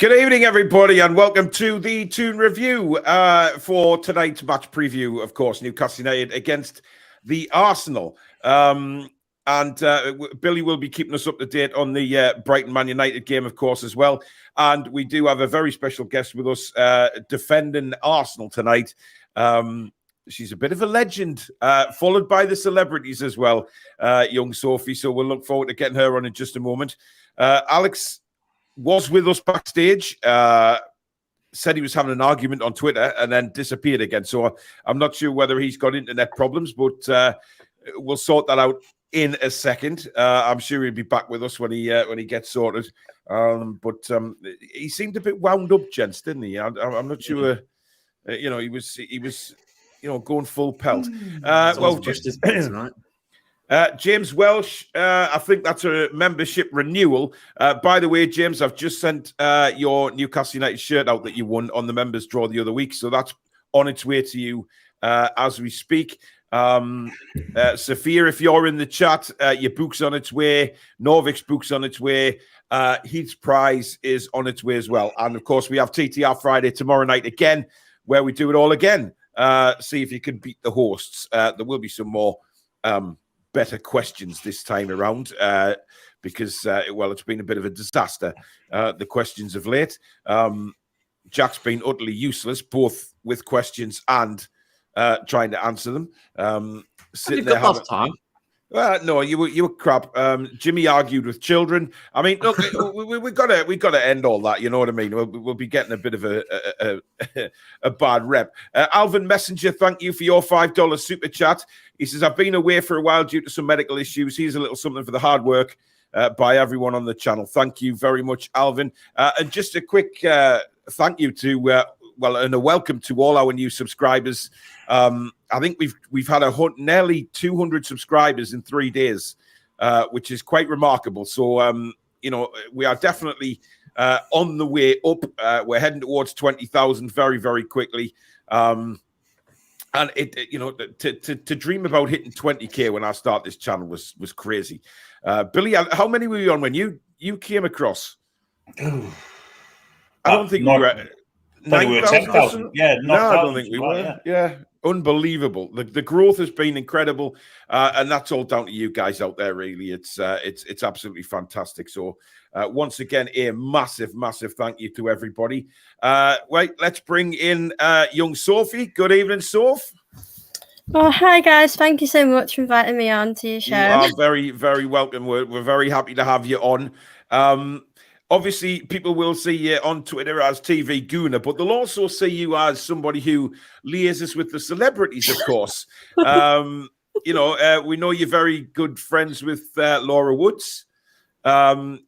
Good evening, everybody, and welcome to the Toon review for tonight's match preview. Of course, Newcastle United against the Arsenal. And Billy will be keeping us up to date on the Brighton Man United game, of course, as well. And we do have a very special guest with us defending Arsenal tonight. She's a bit of a legend, followed by the celebrities as well, young Sophie. So we'll look forward to getting her on in just a moment. Alex was with us backstage, said he was having an argument on Twitter and then disappeared again. So I'm not sure whether he's got internet problems, but we'll sort that out in a second. I'm sure he'll be back with us when he gets sorted. But he seemed a bit wound up, gents, didn't he? I'm not sure. He was going full pelt. Just right. James Welsh, I think that's a membership renewal. By the way, James, I've just sent your Newcastle United shirt out that you won on the members draw the other week. So that's on its way to you as we speak. Sophia, if you're in the chat, your book's on its way. Norvik's book's on its way. Heath's prize is on its way as well. And, of course, we have TTR Friday tomorrow night again, where we do it all again. See if you can beat the hosts. There will be some more better questions this time around because, it's been a bit of a disaster, the questions of late. Jack's been utterly useless, both with questions and trying to answer them. Sitting there having time. No, you were crap. Jimmy argued with children. I mean, look, we got to end all that. You know what I mean? We'll be getting a bit of a bad rep. Alvin Messenger, thank you for your $5 super chat. He says, I've been away for a while due to some medical issues. Here's a little something for the hard work by everyone on the channel. Thank you very much, Alvin. And just a quick thank you to and a welcome to all our new subscribers. I think we've had nearly 200 subscribers in 3 days, which is quite remarkable. So we are definitely on the way up. We're heading towards 20,000 very, very quickly. And to dream about hitting 20K when I start this channel was crazy. Billy, how many were you on when you came across? I don't think we were. 10,000. Yeah, no, I don't think we were. Yeah. Unbelievable. The growth has been incredible, and that's all down to you guys out there. Really, it's absolutely fantastic. So, once again, a massive thank you to everybody. Right, let's bring in young Sophie. Good evening, Soph. Oh, hi guys! Thank you so much for inviting me on to your show. You are very, very welcome. We're very happy to have you on. Obviously, people will see you on Twitter as TV Gooner, but they'll also see you as somebody who liaises with the celebrities, of course. We know you're very good friends with Laura Woods. I mean,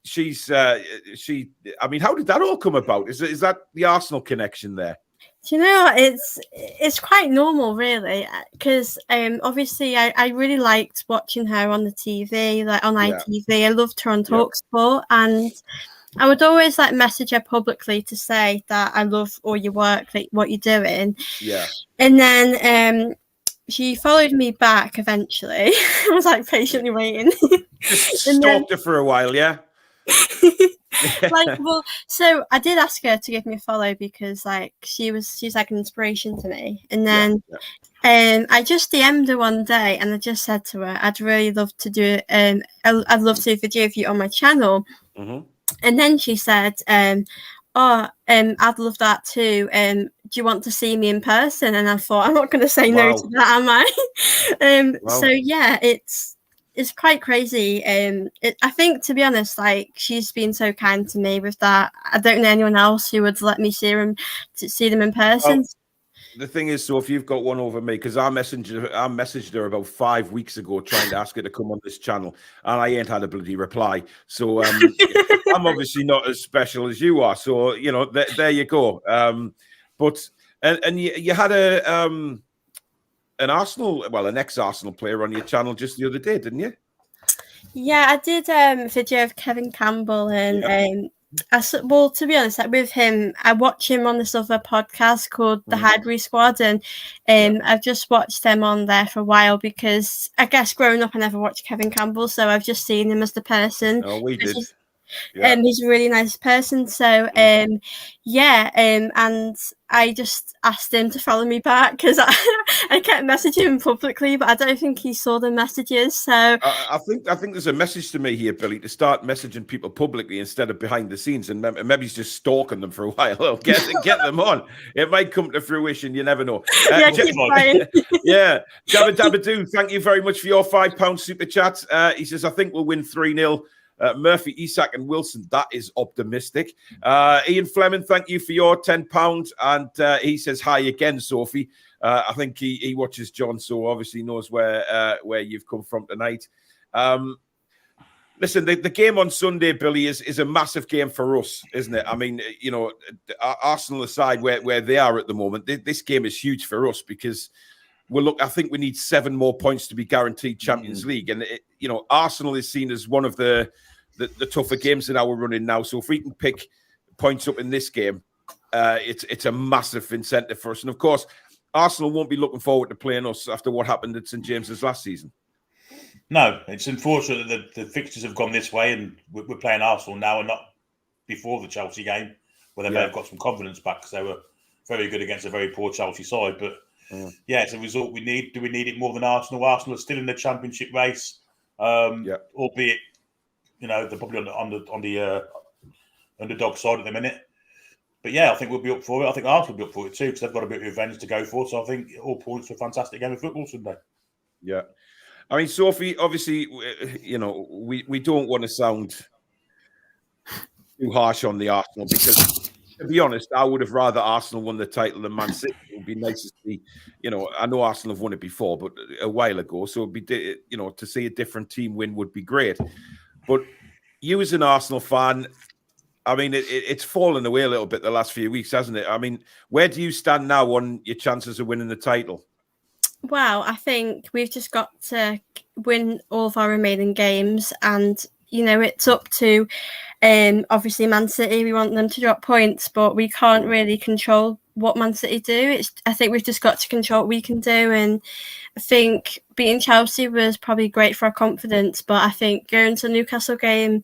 how did that all come about? Is that the Arsenal connection there? Do you know, it's quite normal, really, because obviously I really liked watching her on the TV, like on ITV. I loved her on TalkSport, and I would always message her publicly to say that I love all your work, like what you're doing. Yeah. And then she followed me back eventually. I was patiently waiting. Just stalked her for a while, yeah. So I did ask her to give me a follow because she's like an inspiration to me. And then I just DM'd her one day and I just said to her, I'd really love to do I'd love to do a video of you on my channel. Mm-hmm. And then she said, I'd love that too. Do you want to see me in person? And I thought, I'm not going to say no to that, am I? So yeah, it's quite crazy. I think, to be honest, she's been so kind to me with that. I don't know anyone else who would let me see them in person. The thing is, so if you've got one over me, because I messaged her about 5 weeks ago trying to ask her to come on this channel, and I ain't had a bloody reply. So I'm obviously not as special as you are. So there you go. But you had an ex-Arsenal player on your channel just the other day, didn't you? Yeah, I did a video of Kevin Campbell, and well, to be honest, like with him, I watch him on this other podcast called The Hideaway Squad, and I've just watched them on there for a while because I guess growing up I never watched Kevin Campbell, so I've just seen him as the person. Oh, we did. He's a really nice person. So, and I just asked him to follow me back because I kept messaging him publicly, but I don't think he saw the messages. So I think there's a message to me here, Billy, to start messaging people publicly instead of behind the scenes, and maybe he's just stalking them for a while. Get them on. It might come to fruition. You never know. Keep trying. Yeah, Jabba Dabba Doo, thank you very much for your £5 super chat. He says, I think we'll win 3-0. Murphy, Isak, and Wilson. That is optimistic. Ian Fleming, thank you for your £10. And he says hi again, Sophie. I think he watches John, so obviously knows where you've come from tonight. Listen, the game on Sunday, Billy, is a massive game for us, isn't it? I mean, Arsenal aside where they are at the moment, this game is huge for us because I think we need 7 more points to be guaranteed Champions League. And, Arsenal is seen as one of the tougher games in our running now. So if we can pick points up in this game, it's a massive incentive for us. And, of course, Arsenal won't be looking forward to playing us after what happened at St James's last season. No, it's unfortunate that the fixtures have gone this way and we're playing Arsenal now and not before the Chelsea game, where they may have got some confidence back because they were very good against a very poor Chelsea side. But it's a result we need. Do we need it more than Arsenal? Arsenal are still in the Championship race, albeit they're probably on the underdog side at the minute. But I think we'll be up for it. I think Arsenal will be up for it too because they've got a bit of revenge to go for. So I think all points for a fantastic game of football Sunday. Yeah, I mean, Sophie, obviously, we don't want to sound too harsh on the Arsenal because, to be honest, I would have rather Arsenal won the title than Man City. It would be nice to see, I know Arsenal have won it before, but a while ago. So it'd be, to see a different team win would be great. But you as an Arsenal fan, I mean, it's fallen away a little bit the last few weeks, hasn't it? I mean, where do you stand now on your chances of winning the title? Well, I think we've just got to win all of our remaining games, and it's up to obviously Man City. We want them to drop points, but we can't really control what Man City do. I think we've just got to control what we can do, and I think beating Chelsea was probably great for our confidence, but I think going to the Newcastle game,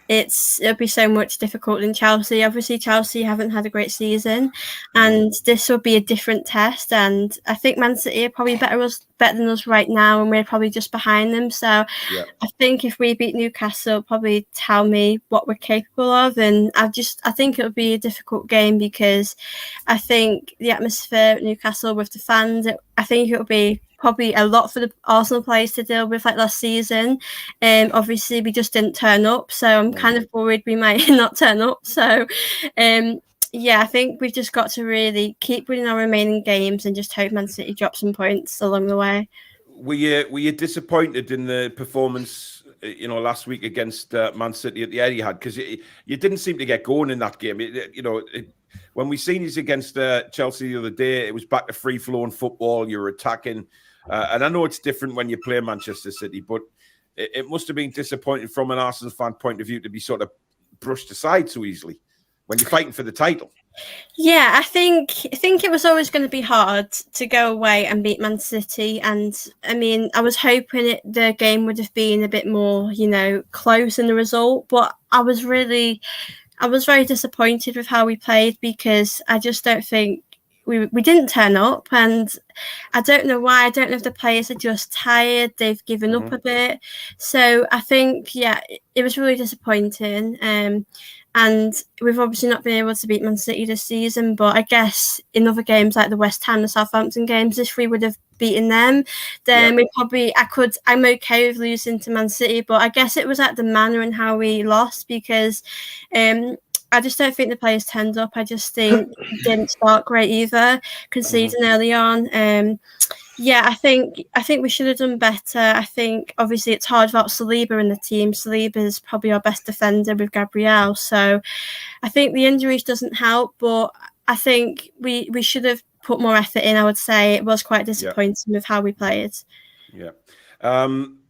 it'll be so much difficult than Chelsea. Obviously, Chelsea haven't had a great season, and this will be a different test. And I think Man City are probably better than us right now, and we're probably just behind them. So I think if we beat Newcastle, it'll probably tell me what we're capable of. And I think it'll be a difficult game because I think the atmosphere at Newcastle with the fans, I think it'll be probably a lot for the Arsenal players to deal with like last season. Obviously we just didn't turn up, so I'm kind of worried we might not turn up. So I think we've just got to really keep winning our remaining games and just hope Man City drop some points along the way. Were you disappointed in the performance last week against Man City at the Etihad? Because you didn't seem to get going in that game. When we seen you against Chelsea the other day, it was back to free-flowing football. You were attacking. And I know it's different when you play Manchester City, but it must have been disappointing from an Arsenal fan point of view to be sort of brushed aside so easily when you're fighting for the title. Yeah, I think it was always going to be hard to go away and beat Man City. And I mean, I was hoping the game would have been a bit more, close in the result. But I was very disappointed with how we played because I just don't think we didn't turn up, and I don't know why. I don't know if the players are just tired, they've given up a bit. So I think, it was really disappointing. And we've obviously not been able to beat Man City this season, but I guess in other games like the West Ham, the Southampton games, if we would have beating them, then I'm okay with losing to Man City. But I guess it was at the manner and how we lost, because I just don't think the players turned up. I just think didn't start great either, conceding early on. I think we should have done better. I think obviously it's hard without Saliba in the team. Saliba is probably our best defender with Gabriel, so I think the injuries doesn't help. But I think we should have put more effort in. I would say it was quite disappointing with how we played. Yeah.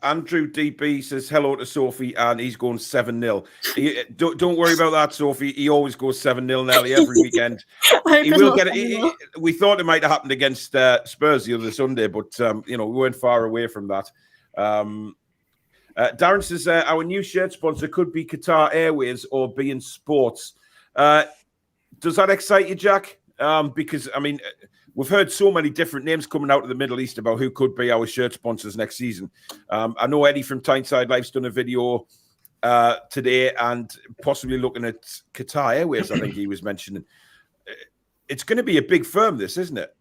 Andrew DB says hello to Sophie, and he's going 7-0. Don't worry about that, Sophie. He always goes 7-0 nearly every weekend. He will get it. We thought it might have happened against Spurs the other Sunday, but we weren't far away from that. Darren says our new shirt sponsor could be Qatar Airways or beIN Sports. Does that excite you, Jack? Because I mean, we've heard so many different names coming out of the Middle East about who could be our shirt sponsors next season. I know Eddie from Tyneside Life's done a video today and possibly looking at Qatar Airways, I think he was mentioning. It's going to be a big firm, this, isn't it?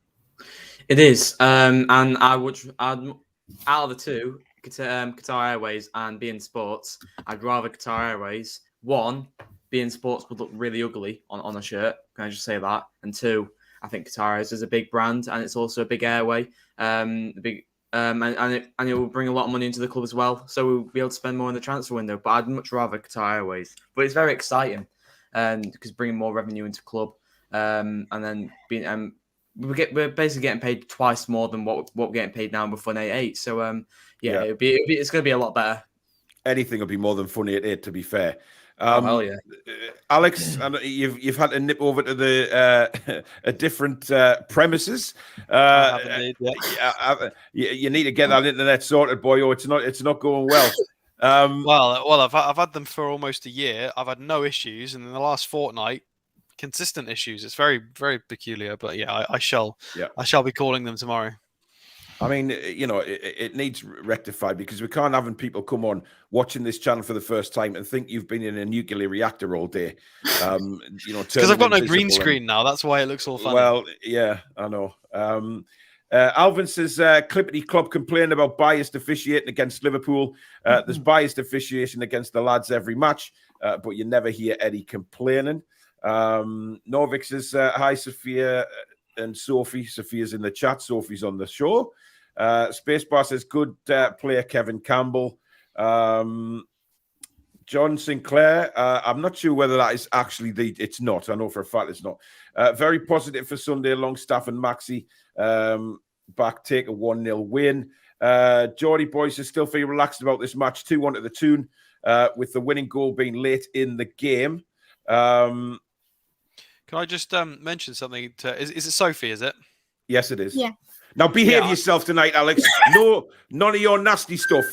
It is. And I'd out of the two, Qatar Airways and beIN Sports, I'd rather Qatar Airways. One, beIN Sports would look really ugly on a shirt. Can I just say that? And two, I think Qatar Airways is a big brand, and it's also a big airway. And it will bring a lot of money into the club as well. So we'll be able to spend more in the transfer window. But I'd much rather Qatar Airways. But it's very exciting, because bringing more revenue into the club, and then we're basically getting paid twice more than what we're getting paid now with Fun 88. So it's going to be a lot better. Anything will be more than Fun 88, to be fair. Hell yeah. Alex, you've had to nip over to the a different premises. Indeed, yeah. You need to get that internet sorted, boy, or it's not going well. Well, I've had them for almost a year. I've had no issues, and in the last fortnight, consistent issues. It's very, very peculiar, but yeah, I shall be calling them tomorrow. I mean, it needs rectified, because we can't have people come on watching this channel for the first time and think you've been in a nuclear reactor all day. Because I've got no green screen now. That's why it looks all funny. Well, yeah, I know. Alvin says, Clippity Club complained about biased officiating against Liverpool. There's biased officiation against the lads every match, but you never hear Eddie complaining. Norvik says, hi, Sophia and Sophie. Sophia's in the chat. Sophie's on the show. Spacebar says, good player, Kevin Campbell. John Sinclair, I'm not sure whether that is actually it's not. I know for a fact it's not. Very positive for Sunday. Longstaff and Maxi back, take a 1-0 win. Geordie boys is still feel relaxed about this match. 2-1 to the Toon, with the winning goal being late in the game. Can I just mention something? Is it Sophie, is it? Yes, it is. Yeah. Now behave yourself tonight, Alex. No, none of your nasty stuff.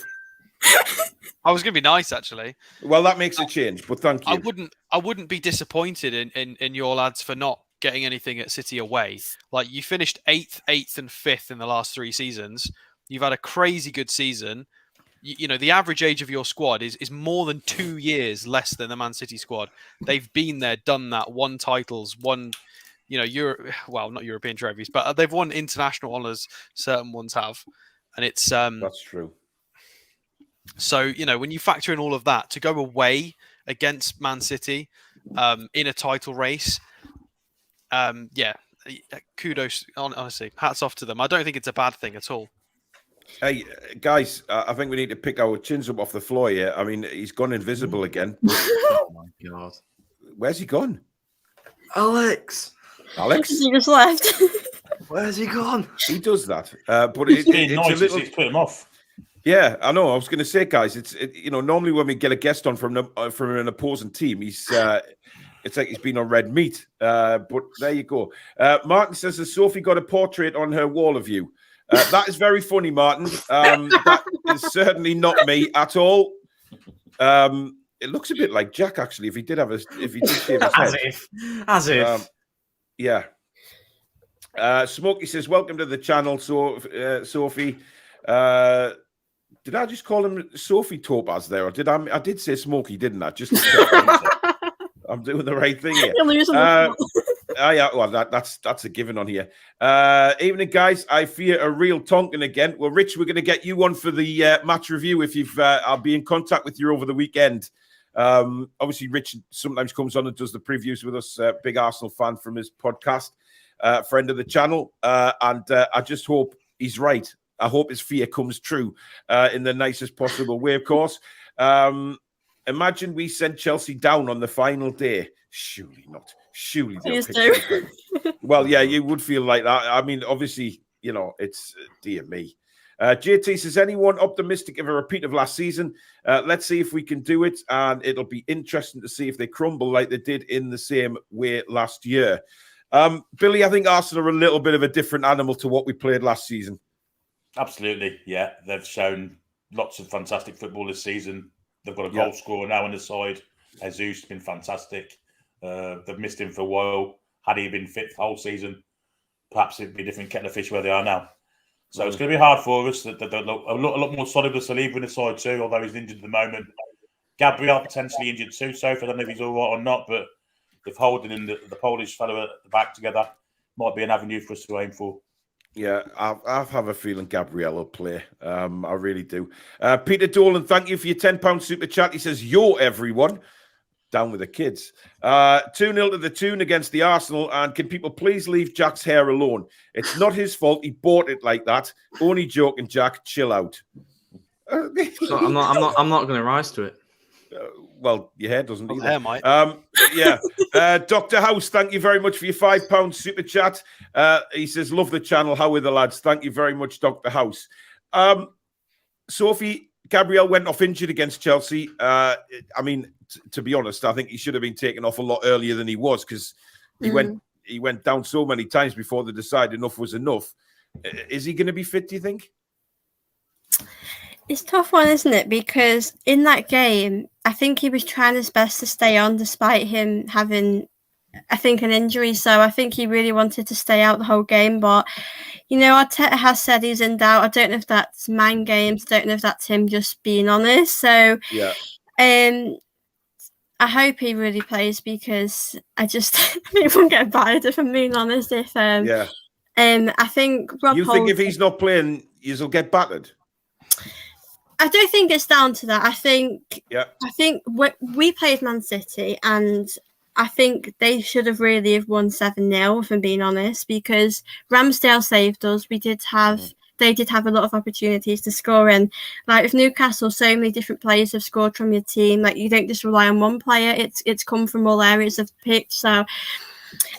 I was going to be nice, actually. Well, that makes a change, but thank you. I wouldn't be disappointed in your lads for not getting anything at City away. Like, you finished 8th, and 5th in the last 3 seasons. You've had a crazy good season. The average age of your squad is more than 2 years less than the Man City squad. They've been there, done that, won titles, won, not European trophies, but they've won international honours. Certain ones have, and it's that's true. So when you factor in all of that, to go away against Man City in a title race, kudos. Honestly, hats off to them. I don't think it's a bad thing at all. Hey, guys, I think we need to pick our chins up off the floor here. I mean, he's gone invisible again. Oh, my God. Where's he gone? Alex? He just left. Where's he gone? He does that. But it's a little... put him off. Yeah, I know. I was going to say, guys, it's normally when we get a guest on from an opposing team, it's like he's been on red meat. But there you go. Martin says, has Sophie got a portrait on her wall of you? That is very funny, Martin. That is certainly not me at all. It looks a bit like Jack, actually. If he did shave his head, as if. Yeah. Smokey says, "Welcome to the channel, Sophie." Did I just call him Sophie Topaz there, or did I did say Smokey, didn't I? Just to check. I'm doing the right thing here. Yeah, well, that's a given on here. Evening, guys. I fear a real Tonkin again. Well, Rich, we're going to get you on for the match review if you've. I'll be in contact with you over the weekend. Obviously, Rich sometimes comes on and does the previews with us. Big Arsenal fan from his podcast, friend of the channel, and I just hope he's right. I hope his fear comes true in the nicest possible way, of course. Imagine we sent Chelsea down on the final day. Surely not. Surely they'll Please pick do. something. Well, yeah, you would feel like that. I mean, obviously, it's dear me. JT says, anyone optimistic of a repeat of last season? Let's see if we can do it, and it'll be interesting to see if they crumble like they did in the same way last year. Billy, I think Arsenal are a little bit of a different animal to what we played last season. Absolutely, yeah. They've shown lots of fantastic football this season. They've got a goal scorer now on the side. Jesus has been fantastic. They've missed him for a while. Had he been fit the whole season, perhaps it'd be a different kettle of fish where they are now. So it's going to be hard for us. They're a lot more solid with Saliba in the side too, although he's injured at the moment. Gabriel potentially injured too, Sophie. I don't know if he's all right or not, but if Holden and the Polish fellow at the back together might be an avenue for us to aim for. Yeah, I have a feeling Gabriel will play. I really do. Peter Dolan, thank you for your £10 super chat. He says, yo, everyone. Down with the kids. 2-0 to the Toon against the Arsenal. And can people please leave Jack's hair alone? It's not his fault. He bought it like that. Only joking, Jack. Chill out. So I'm not going to rise to it. Well, your hair doesn't either. Hair might. Yeah. Dr. House, thank you very much for your £5 super chat. He says, love the channel. How are the lads? Thank you very much, Dr. House. Sophie, Gabriel went off injured against Chelsea. I mean, to be honest, I think he should have been taken off a lot earlier than he was because he went down so many times before they decided enough was enough. Is he going to be fit, do you think? It's a tough one, isn't it? Because in that game, I think he was trying his best to stay on despite him having, I think, an injury. So I think he really wanted to stay out the whole game. But, Arteta has said he's in doubt. I don't know if that's mind games. I don't know if that's him just being honest. So, yeah. I hope he really plays because I think we'll get battered if I'm being honest. I think Rob think if he's not playing, you'll get battered? I don't think it's down to that. I think we played Man City and I think they should have really have won 7-0, if I'm being honest, because Ramsdale saved us. They did have a lot of opportunities to score, and like with Newcastle, so many different players have scored from your team. Like you don't just rely on one player; it's come from all areas of the pitch. So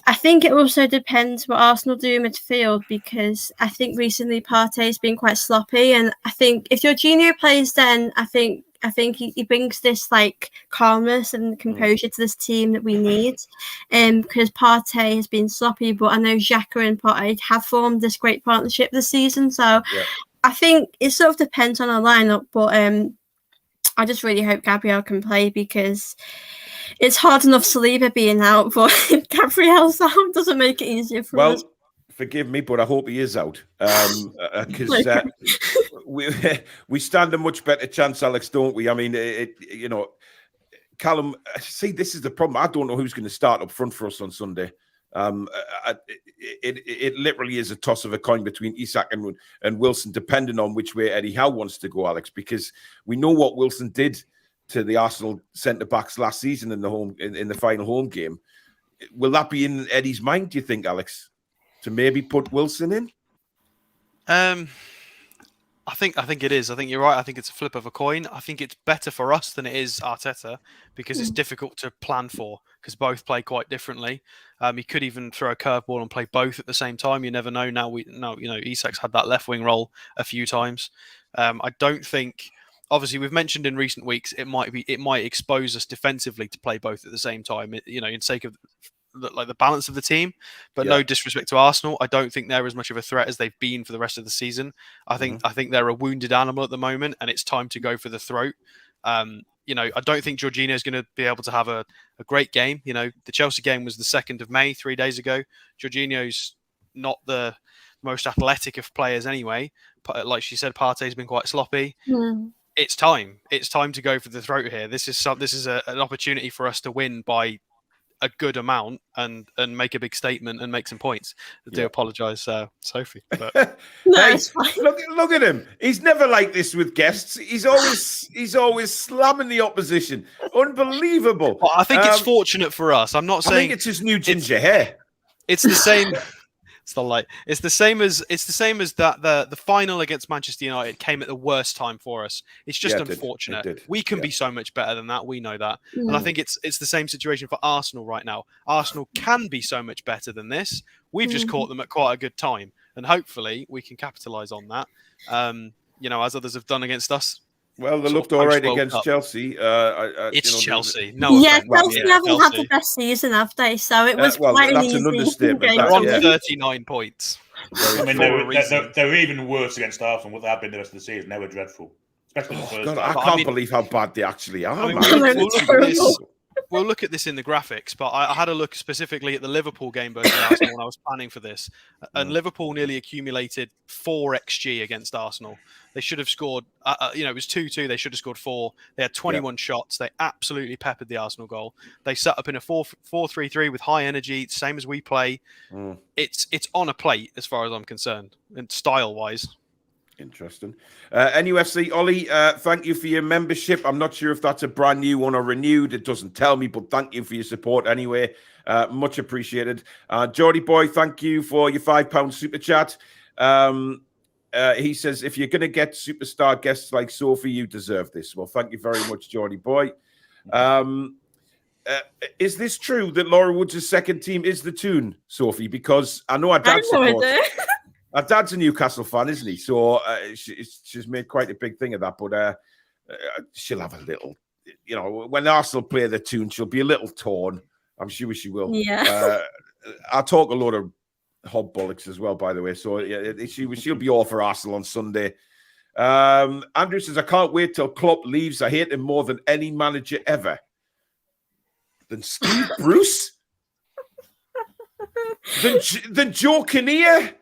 I think it also depends what Arsenal do in midfield, because I think recently Partey's been quite sloppy, and I think if Jorginho plays, then I think he brings this like calmness and composure to this team that we need. Because Partey has been sloppy, but I know Xhaka and Partey have formed this great partnership this season. So I think it sort of depends on our lineup, but I just really hope Gabriel can play because it's hard enough Saliba being out, but if Gabriel's out, it doesn't make it easier for us. Well, forgive me, but I hope he is out because we stand a much better chance, Alex, don't we? I mean, Callum. See, this is the problem. I don't know who's going to start up front for us on Sunday. It literally is a toss of a coin between Isak and Wilson, depending on which way Eddie Howe wants to go, Alex. Because we know what Wilson did to the Arsenal centre backs last season in the final home game. Will that be in Eddie's mind, do you think, Alex, to maybe put Wilson in? I think it is. I think you're right. I think it's a flip of a coin. I think it's better for us than it is Arteta because it's difficult to plan for because both play quite differently. He could even throw a curveball and play both at the same time. You never know. Now Isak's had that left wing role a few times. I don't think. Obviously, we've mentioned in recent weeks it might expose us defensively to play both at the same time. In sake of the balance of the team, but no disrespect to Arsenal, I don't think they're as much of a threat as they've been for the rest of the season. I think they're a wounded animal at the moment, and it's time to go for the throat. I don't think Jorginho is going to be able to have a great game. The Chelsea game was the 2nd of May, 3 days ago. Jorginho's not the most athletic of players anyway. Like she said, Partey's been quite sloppy. It's time. It's time to go for the throat here. This is an opportunity for us to win by a good amount and make a big statement and make some points. I do apologise, Sophie. But No, Hey, it's fine. look at him. He's never like this with guests. He's always slamming the opposition. Unbelievable. I think it's fortunate for us. I'm not I saying think it's his new ginger hair. it's the same. It's the light. It's the same as that the final against Manchester United came at the worst time for us. It's just unfortunate. It did. We can be so much better than that. We know that, and I think it's the same situation for Arsenal right now. Arsenal can be so much better than this. We've just caught them at quite a good time, and hopefully we can capitalise on that. As others have done against us. Well, they looked all right against Cup. Chelsea. It's Chelsea. Yeah, Chelsea haven't had the best season, have they? So it was quite that's an an easy understatement. game They're to on win. 39 points. I mean, they were even worse against Arsenal. What they have been the rest of the season, they were dreadful, especially the first God, half. I can't believe how bad they actually are. I mean, man. we'll look at this in the graphics, but I had a look specifically at the Liverpool game versus Arsenal when I was planning for this. And Liverpool nearly accumulated 4 XG against Arsenal. They should have scored, it was 2-2. They should have scored 4. They had 21 shots. They absolutely peppered the Arsenal goal. They set up in a 4-3-3 with high energy, same as we play. It's on a plate as far as I'm concerned, and style-wise. Interesting. NUFC, Ollie, thank you for your membership. I'm not sure if that's a brand new one or renewed. It doesn't tell me, but thank you for your support anyway. Much appreciated. Geordie Boy, thank you for your £5 super chat. He says, if you're going to get superstar guests like Sophie, you deserve this. Well, thank you very much, Geordie Boy. Is this true that Laura Woods' second team is the Toon, Sophie? Because I know our dad supports. Our dad's a Newcastle fan, isn't he? So she's made quite a big thing of that. But she'll have a little, when Arsenal play the Toon, she'll be a little torn. I'm sure she will. Yeah. I'll talk a lot of hob bollocks as well, by the way. So she'll be all for Arsenal on Sunday. Andrew says, I can't wait till Klopp leaves. I hate him more than any manager ever. Than Steve Bruce? than Joe Kinnear?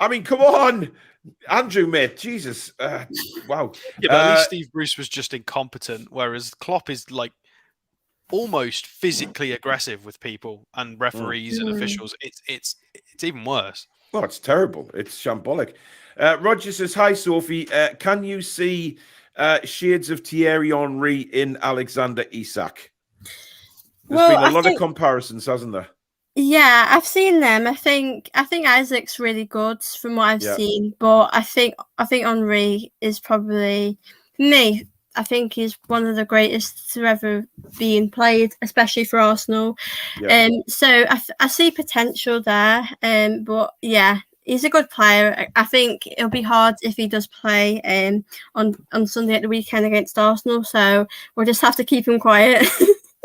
I mean, come on, Andrew, mate. Jesus. Wow. Yeah, but at least Steve Bruce was just incompetent, whereas Klopp is like almost physically aggressive with people and referees and officials. It's even worse. Oh, it's terrible. It's shambolic. Roger says, hi, Sophie. Can you see shades of Thierry Henry in Alexander Isak? There's been a lot of comparisons, hasn't there? Yeah, I've seen them. I think Isaac's really good from what I've seen, but I think Henry is probably, for me, I think he's one of the greatest to ever being played, especially for Arsenal. So I see potential there. But yeah, he's a good player. I think it'll be hard if he does play on Sunday at the weekend against Arsenal. So we'll just have to keep him quiet.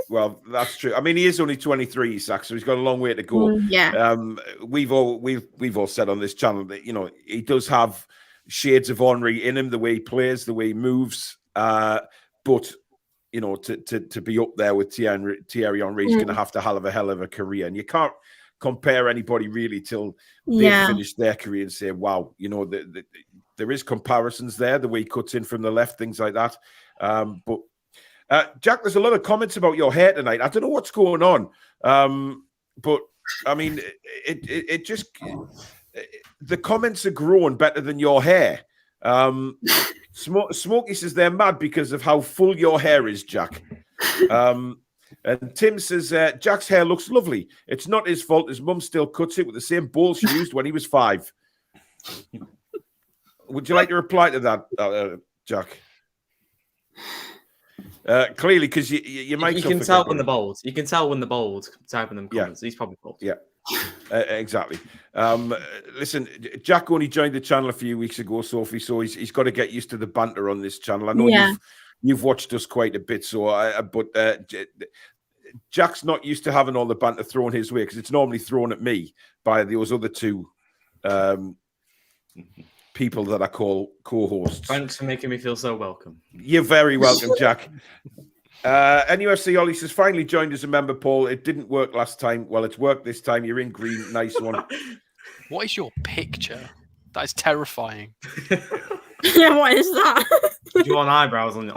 Well, that's true. I mean, he is only 23, Isak, so he's got a long way to go. We've all said on this channel that he does have shades of Henry in him, the way he plays, the way he moves. But to be up there with Thierry Henry, he's going to have to have a hell of a career, and you can't compare anybody really till they finish their career and say, wow, there is comparisons there, the way he cuts in from the left, things like that. But Jack, there's a lot of comments about your hair tonight. I don't know what's going on, but I mean, it just the comments are growing better than your hair. Smokey says they're mad because of how full your hair is, Jack. And Tim says Jack's hair looks lovely. It's not his fault. His mum still cuts it with the same bowl she used when he was 5. Would you like to reply to that, Jack? Clearly, because you might. You can tell when the bold. You can tell when the bold typing them comments. He's probably bold. Yeah, exactly. Listen, Jack only joined the channel a few weeks ago, Sophie, so he's got to get used to the banter on this channel. I know you've watched us quite a bit, but Jack's not used to having all the banter thrown his way because it's normally thrown at me by those other two people that I call co-hosts. Thanks for making me feel so welcome. You're very welcome, Jack. NUFC Ollie says, finally joined as a member, Paul. It didn't work last time. Well, it's worked this time. You're in green. Nice one. What is your picture? That is terrifying. Yeah, what is that? Do you want eyebrows on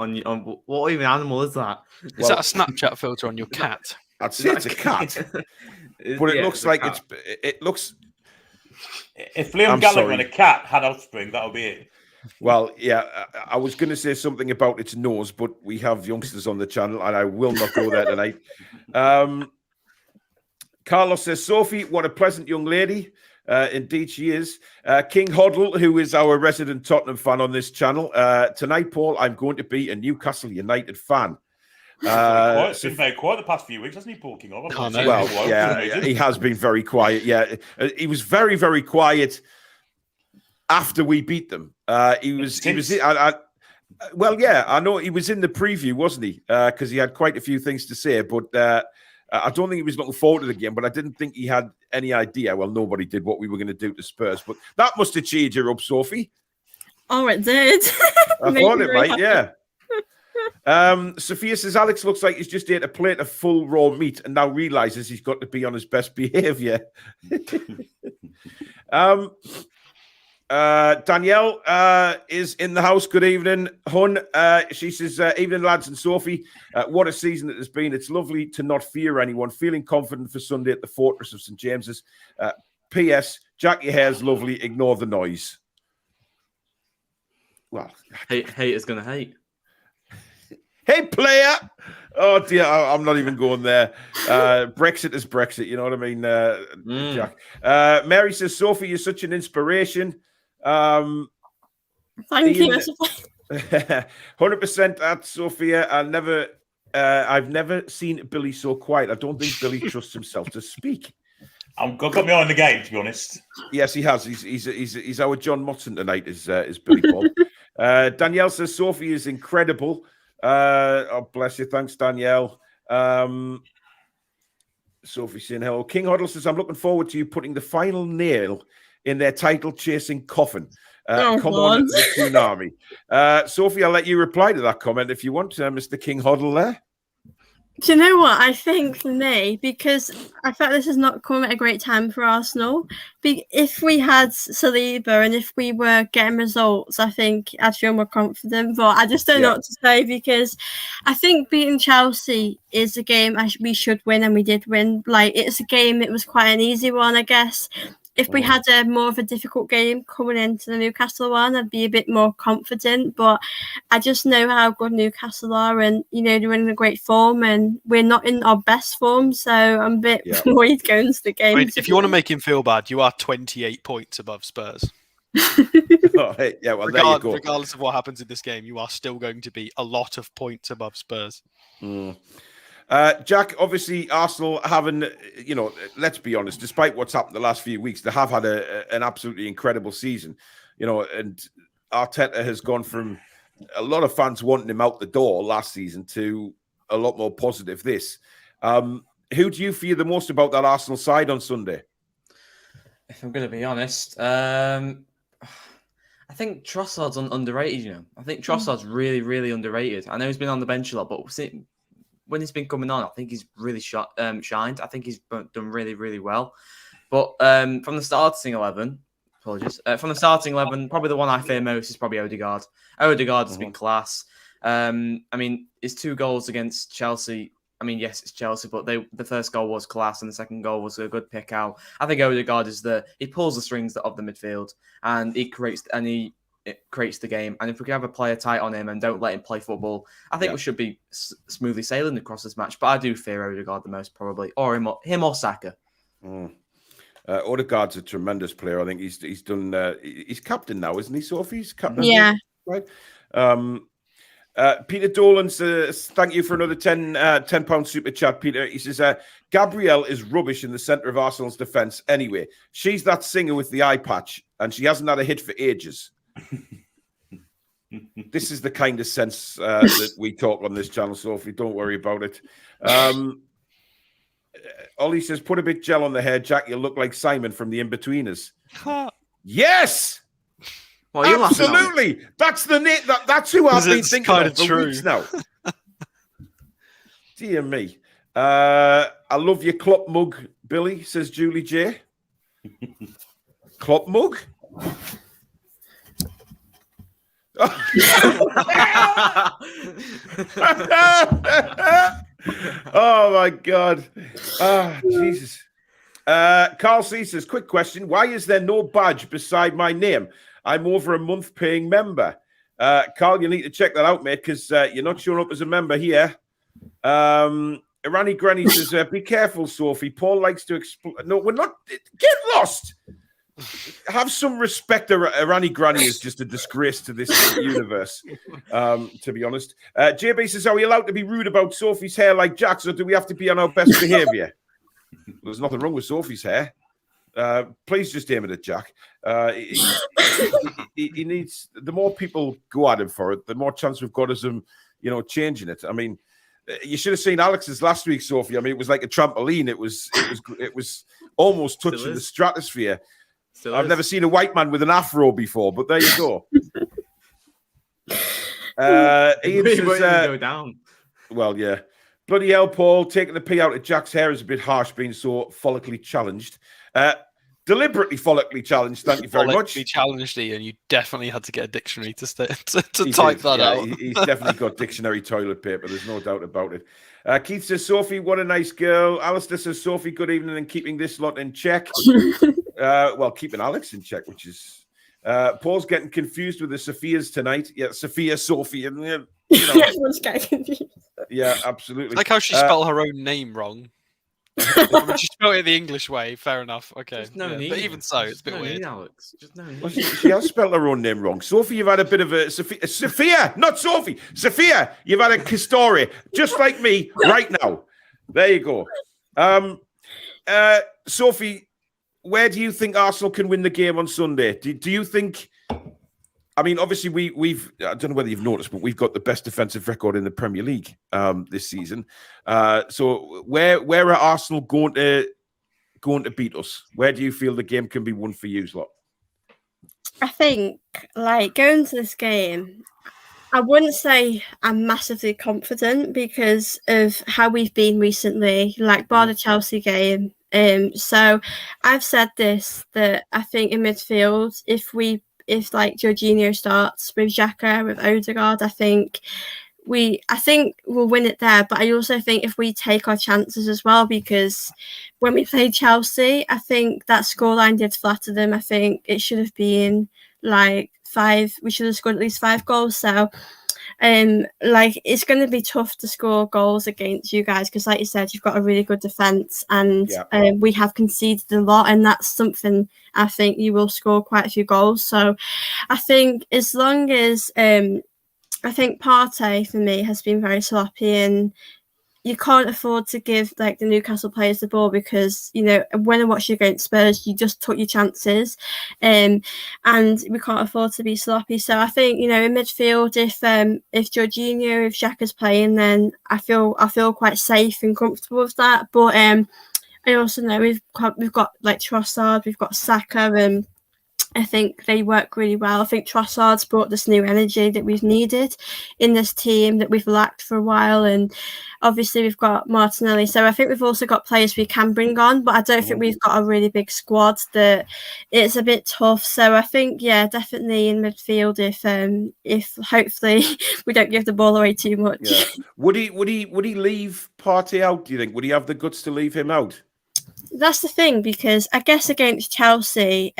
what even animal is that? Is that a Snapchat filter on your cat? I'd say it's a cat, but it looks like it looks. If Liam Gallagher and a cat had offspring, that would be it. Well, yeah, I was going to say something about its nose, but we have youngsters on the channel, and I will not go there tonight. Carlos says, Sophie, what a pleasant young lady. Indeed, she is. King Hoddle, who is our resident Tottenham fan on this channel. Tonight, Paul, I'm going to be a Newcastle United fan. It's been very quiet the past few weeks, hasn't he, Paul King? Well, yeah, he has been very quiet. Yeah, he was very, very quiet after we beat them. He was. Well, yeah, I know he was in the preview, wasn't he? Because he had quite a few things to say, but I don't think he was looking forward to the game. But I didn't think he had any idea. Well, nobody did what we were going to do to Spurs, but that must have cheered you up, Sophie. Oh, it did. I thought it might. Yeah. Sophia says Alex looks like he's just ate a plate of full raw meat and now realizes he's got to be on his best behavior. Danielle is in the house. Good evening, Hun. She says, evening, lads and Sophie. What a season it has been. It's lovely to not fear anyone. Feeling confident for Sunday at the Fortress of St. James's. P.S. Jack, your hair's lovely. Ignore the noise. Well, haters gonna hate. Hey, player! Oh, dear, I'm not even going there. Brexit is Brexit, you know what I mean, Jack? Mary says, Sophie, you're such an inspiration. Thank you. 100% at Sophia. I've never seen Billy so quiet. I don't think Billy trusts himself to speak. I've got me on the game, to be honest. Yes, he has. He's our John Motson tonight, is Billy Paul. Danielle says, Sophie is incredible. Oh, bless you. Thanks, Danielle. Sophie saying hello. King Hoddle says, I'm looking forward to you putting the final nail in their title-chasing coffin. Come on, the Toon Army. Sophie, I'll let you reply to that comment if you want, Mr. King Hoddle there. Do you know what? I think for me, because I felt this has not come at a great time for Arsenal. If we had Saliba and if we were getting results, I think I'd feel more confident. But I just don't know what to say because I think beating Chelsea is a game we should win, and we did win. Like, it's a game, it was quite an easy one, I guess. If we had a more of a difficult game coming into the Newcastle one, I'd be a bit more confident. But I just know how good Newcastle are, and they're in a great form, and we're not in our best form. So I'm a bit worried going to the game. I mean, if you want to make him feel bad, you are 28 points above Spurs. Well, there you go. Regardless of what happens in this game, you are still going to be a lot of points above Spurs. Jack, obviously, Arsenal having, let's be honest, despite what's happened the last few weeks, they have had an absolutely incredible season, and Arteta has gone from a lot of fans wanting him out the door last season to a lot more positive this. Who do you fear the most about that Arsenal side on Sunday? If I'm going to be honest, I think Trossard's underrated, I think Trossard's really, really underrated. I know he's been on the bench a lot, but when he's been coming on, I think he's really shined. I think he's done really, really well. But from the starting 11, probably the one I fear most is probably Odegaard. Odegaard has been class. I mean, his 2 goals against Chelsea. I mean, yes, it's Chelsea, but the first goal was class, and the second goal was a good pick out. I think Odegaard he pulls the strings of the midfield, and it creates the game. And if we can have a player tight on him and don't let him play football, I think we should be smoothly sailing across this match. But I do fear Odegaard the most, probably, or him or Saka. Odegaard's a tremendous player. I think he's done. He's captain now, isn't he, Sophie? He's captain. Yeah. Right. Peter Dolan says, thank you for another £10 super chat, Peter. He says, Gabrielle is rubbish in the centre of Arsenal's defence anyway. She's that singer with the eye patch, and she hasn't had a hit for ages. This is the kind of sense that we talk on this channel, Sophie. Don't worry about it. Ollie says, put a bit gel on the hair, Jack. You look like Simon from the In-Betweeners. Yes! Well, absolutely. That's the name. That's who I've been thinking of for weeks now. Dear me. I love your Klopp mug, Billy, says Julie J. Klopp mug? Oh my God. Ah, Jesus. Carl C says, quick question. Why is there no badge beside my name? I'm over a month paying member. Carl, you need to check that out, mate, because you're not showing up as a member here. Irani Granny says, be careful, Sophie. Paul likes to explain. No, we're not. Get lost. Have some respect. Irani Granny is just a disgrace to this universe, to be honest. JB says, are we allowed to be rude about Sophie's hair like Jack's, or do we have to be on our best behavior? There's nothing wrong with Sophie's hair. Please just aim it at Jack. He needs, the more people go at him for it, the more chance we've got of him, changing it. I mean, you should have seen Alex's last week, Sophie. I mean, it was like a trampoline. It was almost touching the stratosphere. I've never seen a white man with an afro before, but there you go. Ian says, go down. Well, yeah. Bloody hell, Paul, taking the pee out of Jack's hair is a bit harsh, being so follically challenged. Deliberately follically challenged, thank you very much. Follically challenged, Ian. You definitely had to get a dictionary to type that out. He's definitely got dictionary toilet paper, there's no doubt about it. Keith says, Sophie, what a nice girl. Alistair says, Sophie, good evening, and keeping this lot in check. Well, keeping Alex in check, which is... Paul's getting confused with the Sophias tonight. Yeah, Sophia, Sophie, and Everyone's getting confused. Yeah, absolutely. Like how she spelled her own name wrong. When she spelled it the English way, fair enough. Okay. No need. But even so, it's a bit weird. Need, Alex. Just no need. Well, she has spelled her own name wrong. Sophie, you've had a bit of a... Sophia, not Sophie. Sophia, you've had a Kistori, just like me right now. There you go. Sophie, where do you think Arsenal can win the game on Sunday? Do you think... I mean, obviously, we've I don't know whether you've noticed, but we've got the best defensive record in the Premier League this season. So where are Arsenal going to beat us? Where do you feel the game can be won for you, lot? I think, going to this game, I wouldn't say I'm massively confident because of how we've been recently, bar the Chelsea game. So I've said this, that I think in midfield, if Jorginho starts with Xhaka, with Odegaard, I think we'll win it there. But I also think if we take our chances as well, because when we played Chelsea, I think that scoreline did flatter them. I think it should have been 5. We should have scored at least 5 goals. So it's going to be tough to score goals against you guys because, like you said, you've got a really good defence, and we have conceded a lot, and that's something I think you will score quite a few goals. So I think as long as I think Partey for me has been very sloppy, and you can't afford to give the Newcastle players the ball because when I watched you against Spurs, you just took your chances, and we can't afford to be sloppy. So I think in midfield, if Jorginho, if Xhaka's playing, then I feel quite safe and comfortable with that. But I also know we've got Trossard, we've got Saka, and I think they work really well. I think Trossard's brought this new energy that we've needed in this team that we've lacked for a while. And obviously we've got Martinelli. So I think we've also got players we can bring on, but I don't think we've got a really big squad that it's a bit tough. So I think, definitely in midfield if hopefully we don't give the ball away too much. Yeah. Would he leave Partey out, do you think? Would he have the guts to leave him out? That's the thing, because I guess against Chelsea,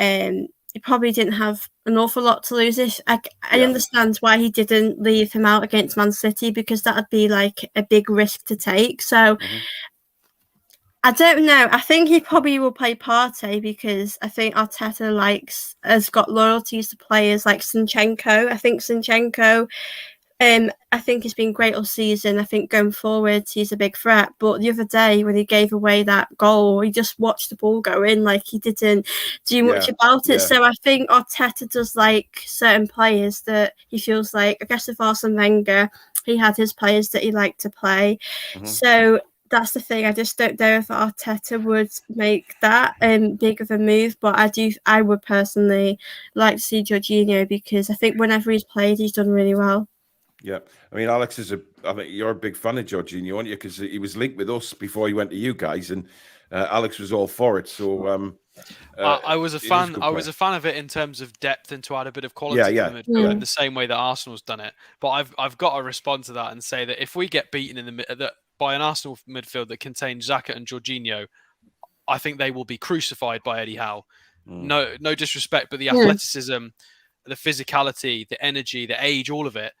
he probably didn't have an awful lot to lose. I understand why he didn't leave him out against Man City, because that would be a big risk to take. So I don't know. I think he probably will play Partey because I think Arteta has got loyalties to players like Zinchenko. I think Zinchenko, I think he's been great all season. I think going forward, he's a big threat. But the other day when he gave away that goal, he just watched the ball go in. He didn't do much about it. So I think Arteta does certain players that he feels I guess with Arsene Wenger, he had his players that he liked to play. So that's the thing. I just don't know if Arteta would make that big of a move. But I would personally like to see Jorginho, because I think whenever he's played, he's done really well. Yeah, I mean, Alex I think you're a big fan of Jorginho, aren't you? Because he was linked with us before he went to you guys, and Alex was all for it. So I was a fan. I was a fan of it in terms of depth and to add a bit of quality in the same way that Arsenal's done it. But I've got to respond to that and say that if we get beaten by an Arsenal midfield that contains Xhaka and Jorginho, I think they will be crucified by Eddie Howe. No disrespect, but the athleticism, the physicality, the energy, the age, all of it.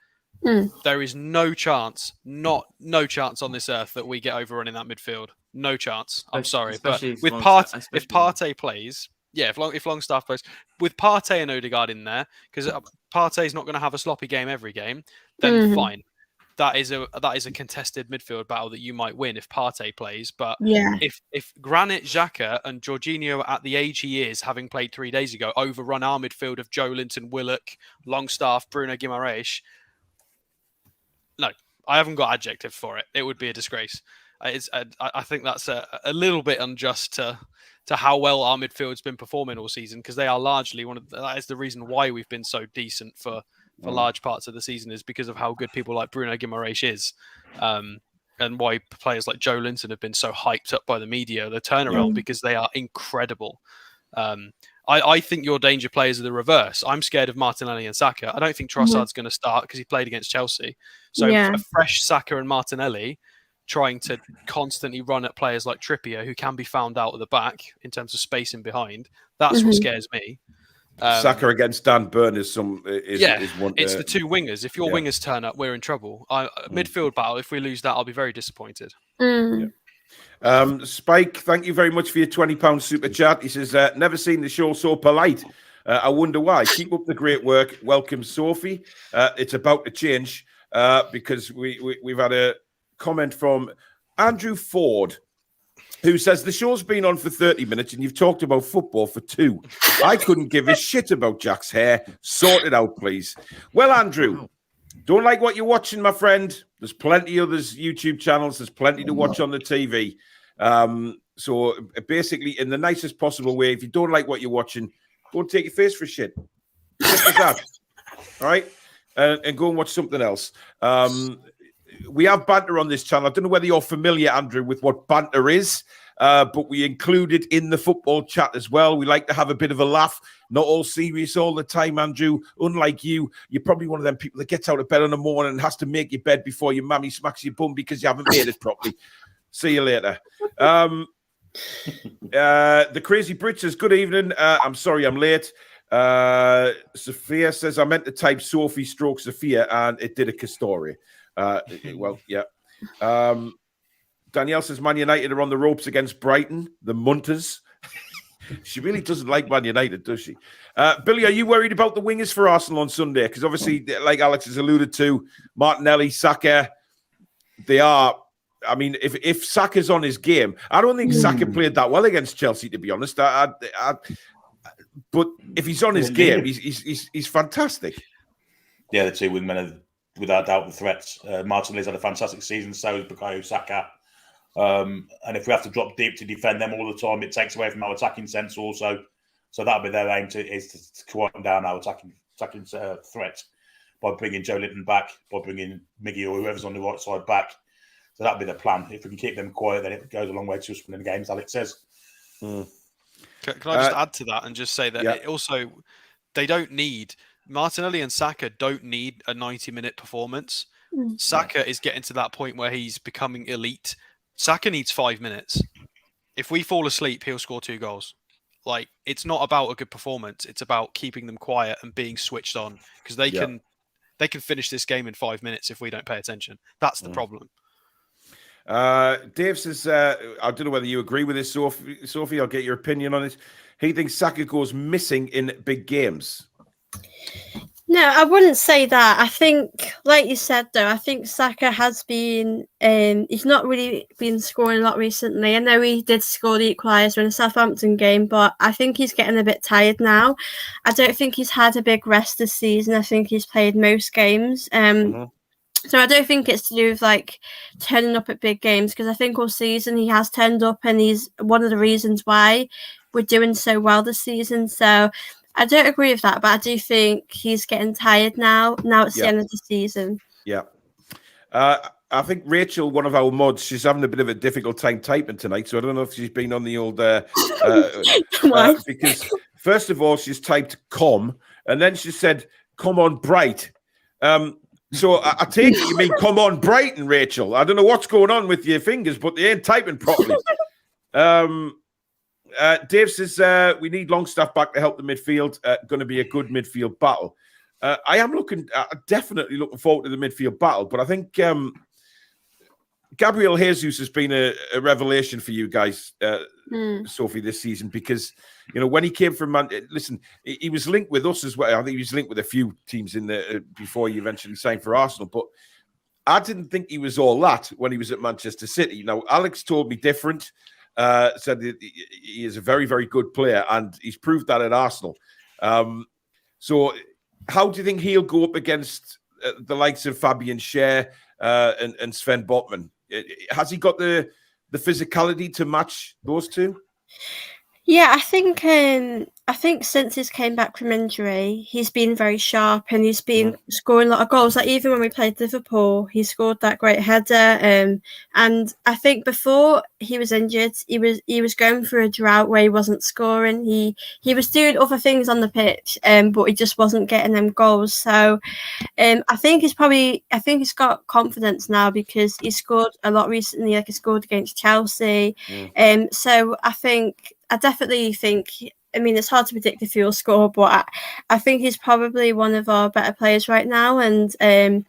There is no chance, no chance on this earth that we get overrun in that midfield. No chance. I'm sorry, but if Partey plays, if Longstaff plays with Partey and Odegaard in there, because Partey's not going to have a sloppy game every game, then fine. That is a contested midfield battle that you might win if Partey plays. But if Granit Xhaka and Jorginho at the age he is, having played 3 days ago, overrun our midfield of Joe Linton, Willock, Longstaff, Bruno Guimaraes, no, I haven't got adjective for it. It would be a disgrace. I think that's a little bit unjust to how well our midfield's been performing all season, because they are largely that is the reason why we've been so decent for large parts of the season, is because of how good people like Bruno Guimaraes is, and why players like Joe Linton have been so hyped up by the media, the turnaround, because they are incredible. I think your danger players are the reverse. I'm scared of Martinelli and Saka. I don't think Trossard's going to start because he played against Chelsea. So a fresh Saka and Martinelli trying to constantly run at players like Trippier, who can be found out at the back in terms of spacing behind, that's what scares me. Saka against Dan Burn is one. It's the two wingers. If your wingers turn up, we're in trouble. Midfield battle, if we lose that, I'll be very disappointed. Spike, thank you very much for your £20 super chat. He says, never seen the show so polite. I wonder why. Keep up the great work. Welcome, Sophie. It's about to change because we've had a comment from Andrew Ford, who says the show's been on for 30 minutes and you've talked about football for 2. I couldn't give a shit about Jack's hair. Sort it out, please. Well, Andrew, don't like what you're watching, my friend. There's plenty of others YouTube channels. There's plenty to watch on the TV. So basically, in the nicest possible way, if you don't like what you're watching, go and take your face for shit. Simple as that. All right? And go and watch something else. We have banter on this channel. I don't know whether you're familiar, Andrew, with what banter is, but we include it in the football chat as well. We like to have a bit of a laugh, not all serious all the time, Andrew. Unlike you, you're probably one of them people that gets out of bed in the morning and has to make your bed before your mammy smacks your bum because you haven't made it properly. See you later. The Crazy Brit says, good evening. I'm sorry I'm late. Sophia says, I meant to type Sophie stroke Sophia and it did a Castoria. Well, yeah. Danielle says Man United are on the ropes against Brighton, the Munters. She really doesn't like Man United, does she? Billy, are you worried about the wingers for Arsenal on Sunday? Because obviously, like Alex has alluded to, Martinelli, Saka, they are. I mean, if Saka's on his game, I don't think Saka played that well against Chelsea, to be honest. But if he's on his game, he's fantastic. Yeah, the two wingmen are without doubt the threats. Martinelli's had a fantastic season, so has Bukayo Saka. And if we have to drop deep to defend them all the time, it takes away from our attacking sense also. So that'll be their aim to quiet down our attacking threat by bringing Joe Linton back, by bringing Miggy or whoever's on the right side back. So that'll be the plan. If we can keep them quiet, then it goes a long way to us winning games, Alex says. Can I just add to that and just say that it also, they don't need, Martinelli and Saka don't need a 90-minute performance. Saka is getting to that point where he's becoming elite. Saka needs 5 minutes. If we fall asleep, he'll score 2 goals. Like, it's not about a good performance. It's about keeping them quiet and being switched on, because they can finish this game in 5 minutes if we don't pay attention. That's the problem. Dave says, I don't know whether you agree with this, Sophie. I'll get your opinion on it. He thinks Saka goes missing in big games. No, I wouldn't say that. I think, like you said, though, I think Saka has been, he's not really been scoring a lot recently. I know he did score the equaliser in the Southampton game, but I think he's getting a bit tired now. I don't think he's had a big rest this season. I think he's played most games. So I don't think it's to do with like turning up at big games, because I think all season he has turned up, and he's one of the reasons why we're doing so well this season. So I don't agree with that, but I do think he's getting tired now. Now it's the end of the season. Yeah. I think Rachel, one of our mods, she's having a bit of a difficult time typing tonight. So I don't know if she's been on the old... because first of all, she's typed com, and then she said, come on, bright. So I take it you mean come on Brighton, Rachel. I don't know what's going on with your fingers, but they ain't typing properly. Dave says we need Longstaff back to help the midfield. Going to be a good midfield battle. I am definitely looking forward to the midfield battle, but I think Gabriel Jesus has been a revelation for you guys, Sophie, this season, because when he came from listen, he was linked with us as well. I think he was linked with a few teams in the before he eventually signed for Arsenal, but I didn't think he was all that when he was at Manchester City. Now, Alex told me different. Said he is a very, very good player, and he's proved that at Arsenal. So, how do you think he'll go up against the likes of Fabian Schär and Sven Botman? Has he got the physicality to match those two? Yeah, I think since he's came back from injury, he's been very sharp and he's been scoring a lot of goals. Like even when we played Liverpool, he scored that great header. And I think before he was injured, he was going through a drought where he wasn't scoring. He was doing other things on the pitch, but he just wasn't getting them goals. So I think he's got confidence now because he scored a lot recently. Like he scored against Chelsea. So I definitely think. I mean, it's hard to predict if he'll score, but I think he's probably one of our better players right now. And I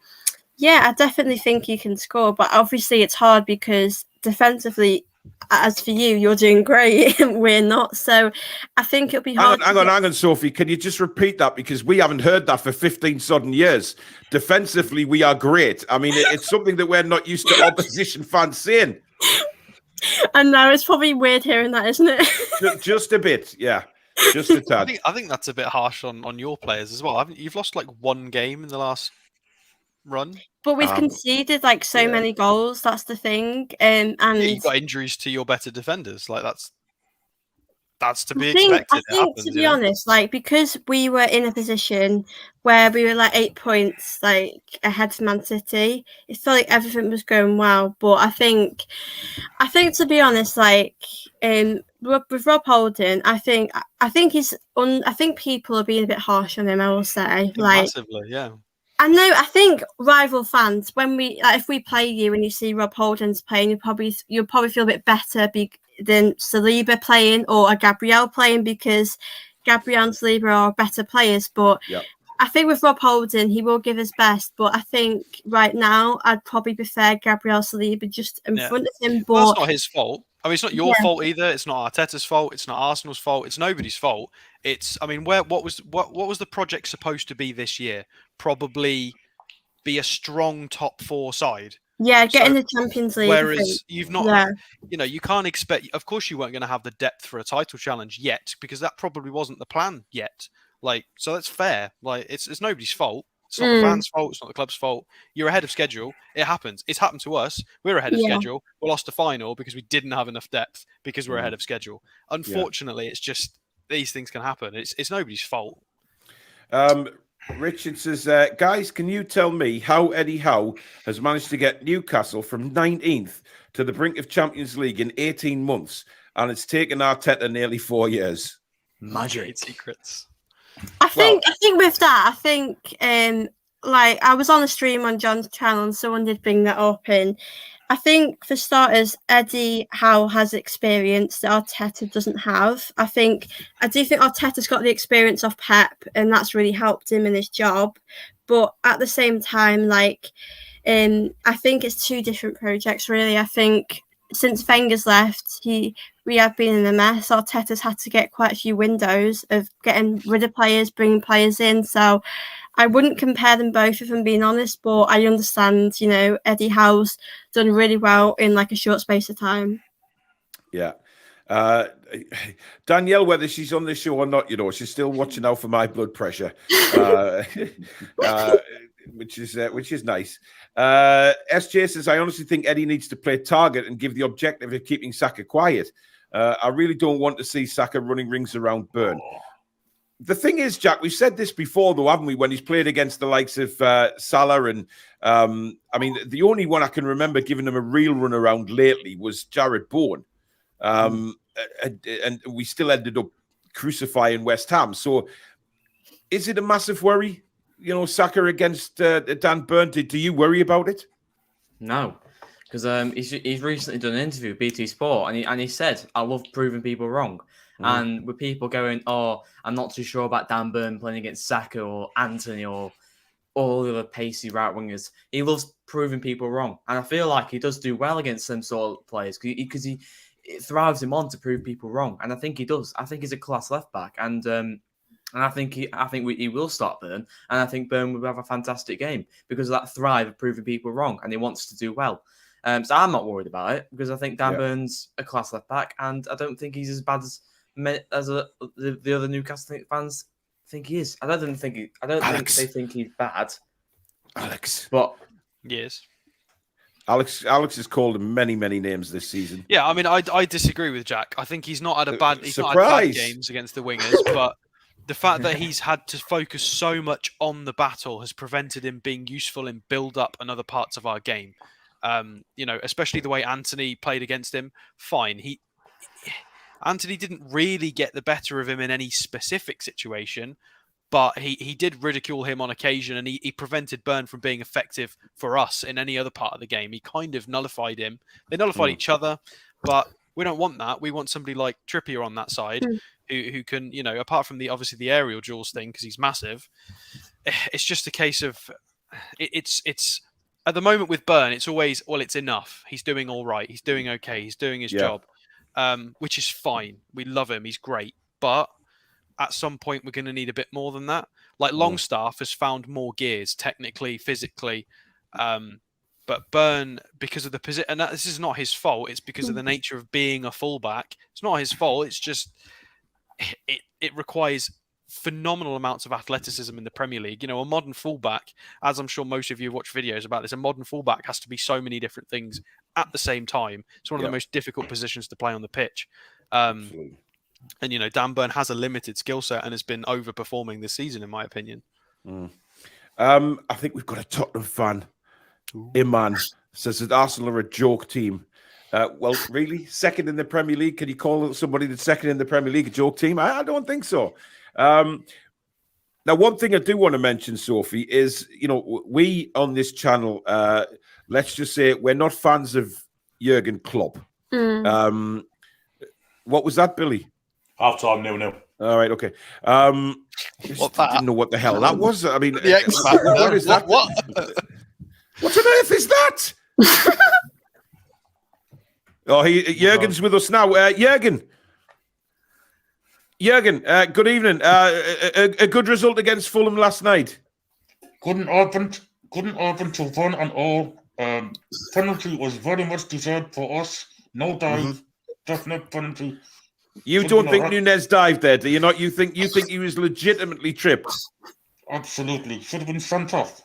definitely think he can score. But obviously, it's hard because defensively, as for you, you're doing great. We're not. So I think it'll be hard. Hang on, Sophie. Can you just repeat that? Because we haven't heard that for 15 sudden years. Defensively, we are great. I mean, it's something that we're not used to opposition fans saying. I know, it's probably weird hearing that, isn't it? Just a bit, yeah. Just a tad. I think that's a bit harsh on your players as well. You've lost like one game in the last run. But we've conceded like so many goals. That's the thing. And you've got injuries to your better defenders. Like that's to be expected. I think to be honest, like because we were in a position where we were like 8 points like ahead of Man City, it felt like everything was going well. But I think to be honest, like with Rob Holding, I think people are being a bit harsh on him. I will say, like massively, yeah. I know. I think rival fans, when if we play you and you see Rob Holding's playing, you'll probably feel a bit better than Saliba playing or a Gabriel playing because Gabriel and Saliba are better players. But I think with Rob Holding, he will give his best. But I think right now, I'd probably prefer Gabriel Saliba just in front of him. But that's not his fault. I mean, it's not your fault either. It's not Arteta's fault. It's not Arsenal's fault. It's nobody's fault. I mean, what was the project supposed to be this year? Probably be a strong top 4 side. Yeah, get in the Champions League. Whereas you've not, you can't expect. Of course, you weren't going to have the depth for a title challenge yet, because that probably wasn't the plan yet. Like, so that's fair. Like, it's nobody's fault. It's not the fans' fault. It's not the club's fault. You're ahead of schedule. It happens. It's happened to us. We're ahead of schedule. We lost the final because we didn't have enough depth because we're ahead of schedule. Unfortunately, it's just these things can happen. It's nobody's fault. Richard says, guys, can you tell me how Eddie Howe has managed to get Newcastle from 19th to the brink of Champions League in 18 months, and it's taken Arteta nearly 4 years? Magic secrets. I think with that, like I was on a stream on John's channel and someone did bring that up, and I think for starters, Eddie Howe has experience that Arteta doesn't have. I do think Arteta's got the experience of Pep, and that's really helped him in his job. But at the same time, like, I think it's 2 different projects, really. I think since Wenger's left, we have been in a mess. Arteta's had to get quite a few windows of getting rid of players, bringing players in. So I wouldn't compare them both, if I'm being honest, but I understand, Eddie Howe's done really well in like a short space of time. Yeah. Danielle, whether she's on the show or not, she's still watching out for my blood pressure, which is nice. SJ says, I honestly think Eddie needs to play target and give the objective of keeping Saka quiet. I really don't want to see Saka running rings around Burn. The thing is, Jack, we've said this before, though, haven't we? When he's played against the likes of Salah and, I mean, the only one I can remember giving him a real run around lately was Jared Bowen. And we still ended up crucifying West Ham. So is it a massive worry? Saka against Dan Burn. Do you worry about it? No, because he's recently done an interview with BT Sport, and he said, "I love proving people wrong." And with people going, "Oh, I'm not too sure about Dan Burn playing against Saka or Anthony or all the other pacey right wingers," he loves proving people wrong, and I feel like he does do well against some sort of players because he it thrives him on to prove people wrong, and I think he does. I think he's a class left back, and I think he will start Burn, and I think Burn will have a fantastic game because of that thrive of proving people wrong, and he wants to do well. So I'm not worried about it because I think Dan Burn's a class left back, and I don't think he's as bad as the other Newcastle fans think he is. I don't think they think he's bad. Alex, but yes. Alex has called him many names this season. Yeah, I mean, I disagree with Jack. I think he's not had bad games against the wingers, but the fact that he's had to focus so much on the battle has prevented him being useful in build up and other parts of our game. Especially the way Anthony played against him. Fine, Anthony didn't really get the better of him in any specific situation, but he did ridicule him on occasion, and he prevented Burn from being effective for us in any other part of the game. He kind of nullified him. They nullified each other, but we don't want that. We want somebody like Trippier on that side who can, apart from obviously the aerial duels thing because he's massive. It's just a case of it's at the moment with Burn, it's always, well, it's enough. He's doing all right. He's doing okay. He's doing his job, which is fine. We love him. He's great, but at some point, we're going to need a bit more than that. Like Longstaff has found more gears, technically, physically. But Burn, because of the position, and this is not his fault, it's because of the nature of being a fullback. It's not his fault. It's just, it requires phenomenal amounts of athleticism in the Premier League. A modern fullback, as I'm sure most of you watch videos about this, a modern fullback has to be so many different things at the same time. It's one of the most difficult positions to play on the pitch. And, Dan Burn has a limited skill set and has been overperforming this season, in my opinion. I think we've got a Tottenham fan. Iman says that Arsenal are a joke team. Well, really? Second in the Premier League? Can you call somebody that's second in the Premier League a joke team? I don't think so. Now, one thing I do want to mention, Sophie, is, we on this channel, let's just say we're not fans of Jurgen Klopp. What was that, Billy? Half-time 0-0. All right, okay. Didn't know what the hell that was. I mean, what is that? What on earth is that? Jurgen's with us now. Jurgen, good evening. A good result against Fulham last night. Couldn't open to one and all. Penalty was very much deserved for us. No doubt. Definite penalty. You don't think Nunez dived there, do you not? You think he was legitimately tripped? Absolutely. Should have been sent off.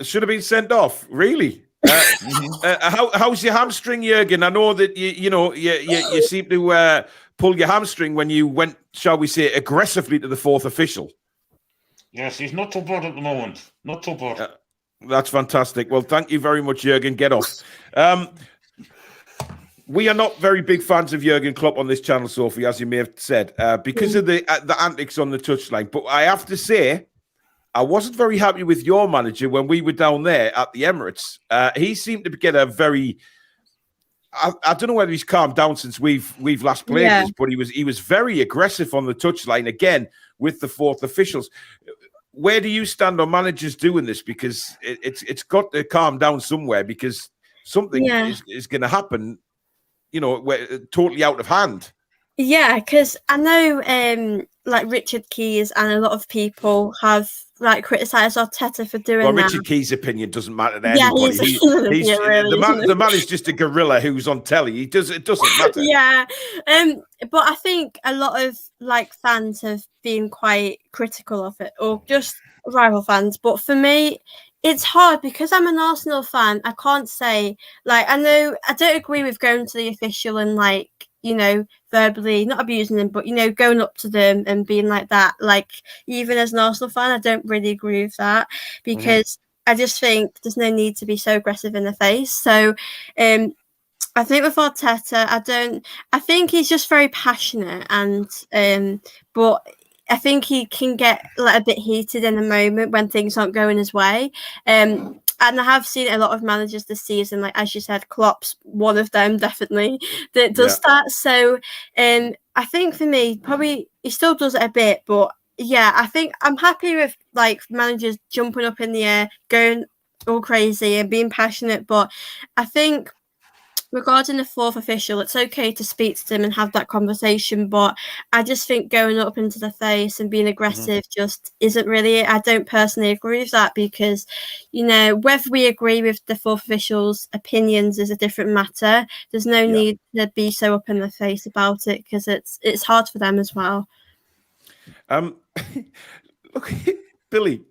Should have been sent off? Really? How's your hamstring, Jurgen? I know that you seem to pull your hamstring when you went, shall we say, aggressively to the fourth official. Yes, he's not too bad at the moment. Not too bad. That's fantastic. Well, thank you very much, Jurgen. Get off. We are not very big fans of Jurgen Klopp on this channel, Sophie, as you may have said, because of the antics on the touchline. But I have to say, I wasn't very happy with your manager when we were down there at the Emirates. He seemed to get a very... I don't know whether he's calmed down since we've last played this, but he was very aggressive on the touchline, again, with the fourth officials. Where do you stand on managers doing this? Because it's got to calm down somewhere, because something is going to happen, totally out of hand. Yeah, because I know Richard Keys and a lot of people have criticised Arteta for doing that. Well, Richard Keys' opinion doesn't matter to anybody. The man is just a gorilla who's on telly. It doesn't matter. Yeah, but I think a lot of fans have been quite critical of it, or just rival fans. But for me, it's hard because I'm an Arsenal fan. I can't say I know I don't agree with going to the official and verbally not abusing them, but going up to them and being like that. Even as an Arsenal fan, I don't really agree with that because I just think there's no need to be so aggressive in the face. So I think with Arteta, I think he's just very passionate, and but I think he can get a bit heated in the moment when things aren't going his way. And I have seen a lot of managers this season, like as you said, Klopp's one of them definitely that does that. So I think for me, probably he still does it a bit, but yeah, I think I'm happy with like managers jumping up in the air, going all crazy and being passionate. But I think regarding the fourth official, it's okay to speak to them and have that conversation, but I just think going up into the face and being aggressive just isn't really it. I don't personally agree with that because, you know, whether we agree with the fourth official's opinions is a different matter. There's no need to be so up in the face about it because it's hard for them as well. Look, Billy.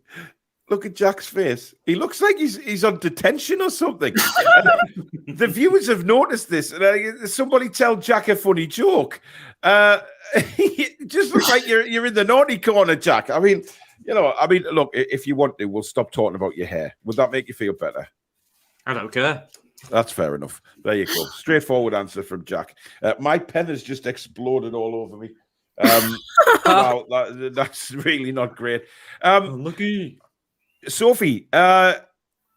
Look at Jack's face. He looks like he's on detention or something. The viewers have noticed this. Somebody tell Jack a funny joke. It just looks like you're in the naughty corner, Jack. I mean, look, if you want to, we'll stop talking about your hair. Would that make you feel better? I don't care. That's fair enough. There you go. Straightforward answer from Jack. My pen has just exploded all over me. Wow, that's really not great. Lucky. Sophie, are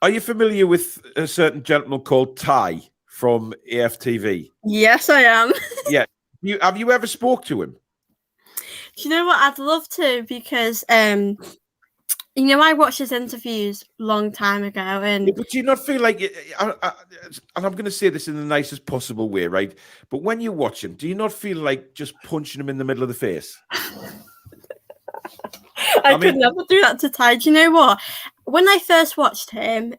you familiar with a certain gentleman called Ty from AFTV? Yes, I am. Yeah. Have you ever spoke to him? Do you know what? I'd love to because, you know, I watched his interviews a long time ago. And but do you not feel like, and I'm going to say this in the nicest possible way, right? But when you watch him, do you not feel like just punching him in the middle of the face? I could never do that to Ty. Do you know what? When I first watched him,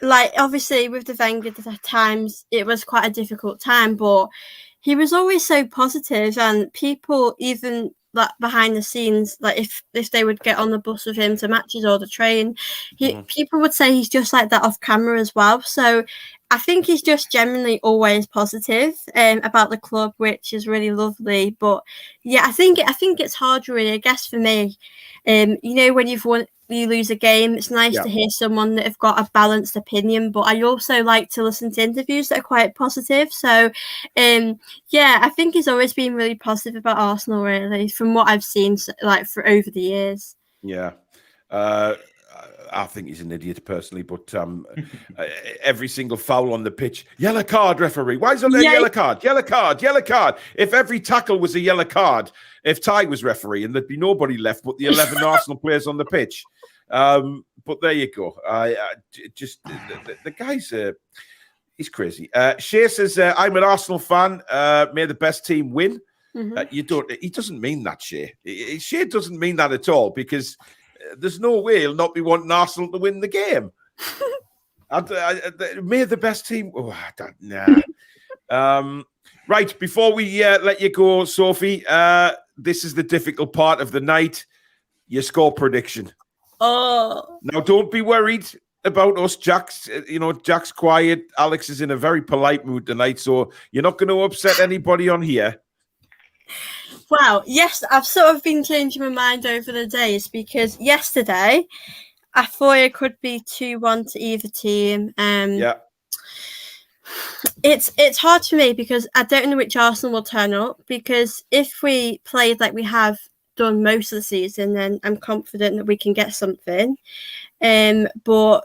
like obviously with the Wenger times, it was quite a difficult time, but he was always so positive, and people even like behind the scenes, like if they would get on the bus with him to matches or the train, people would say he's just like that off camera as well. So I think he's just generally always positive about the club, which is really lovely. But yeah, I think it's hard, really. I guess for me, you know, when you lose a game, it's nice to hear someone that have got a balanced opinion. But I also like to listen to interviews that are quite positive. So yeah, I think he's always been really positive about Arsenal, really, from what I've seen, like for over the years. Yeah. I think he's an idiot personally, but every single foul on the pitch, yellow card, referee. Why is there a yellow card? Yellow card, yellow card. If every tackle was a yellow card, if Ty was referee, and there'd be nobody left but the 11 Arsenal players on the pitch. But there you go. The guy's he's crazy. Shea says, I'm an Arsenal fan. May the best team win. He doesn't mean that, Shea. Shea doesn't mean that at all, because there's no way he'll not be wanting Arsenal to win the game. May the best team. Oh, nah. Right, before we let you go, Sophie, this is the difficult part of the night. Your score prediction. Oh. Now, don't be worried about us. Jack's quiet. Alex is in a very polite mood tonight, so you're not going to upset anybody on here. Wow, yes, I've sort of been changing my mind over the days, because yesterday I thought it could be 2-1 to either team. It's hard for me because I don't know which Arsenal will turn up, because if we played like we have done most of the season, then I'm confident that we can get something. But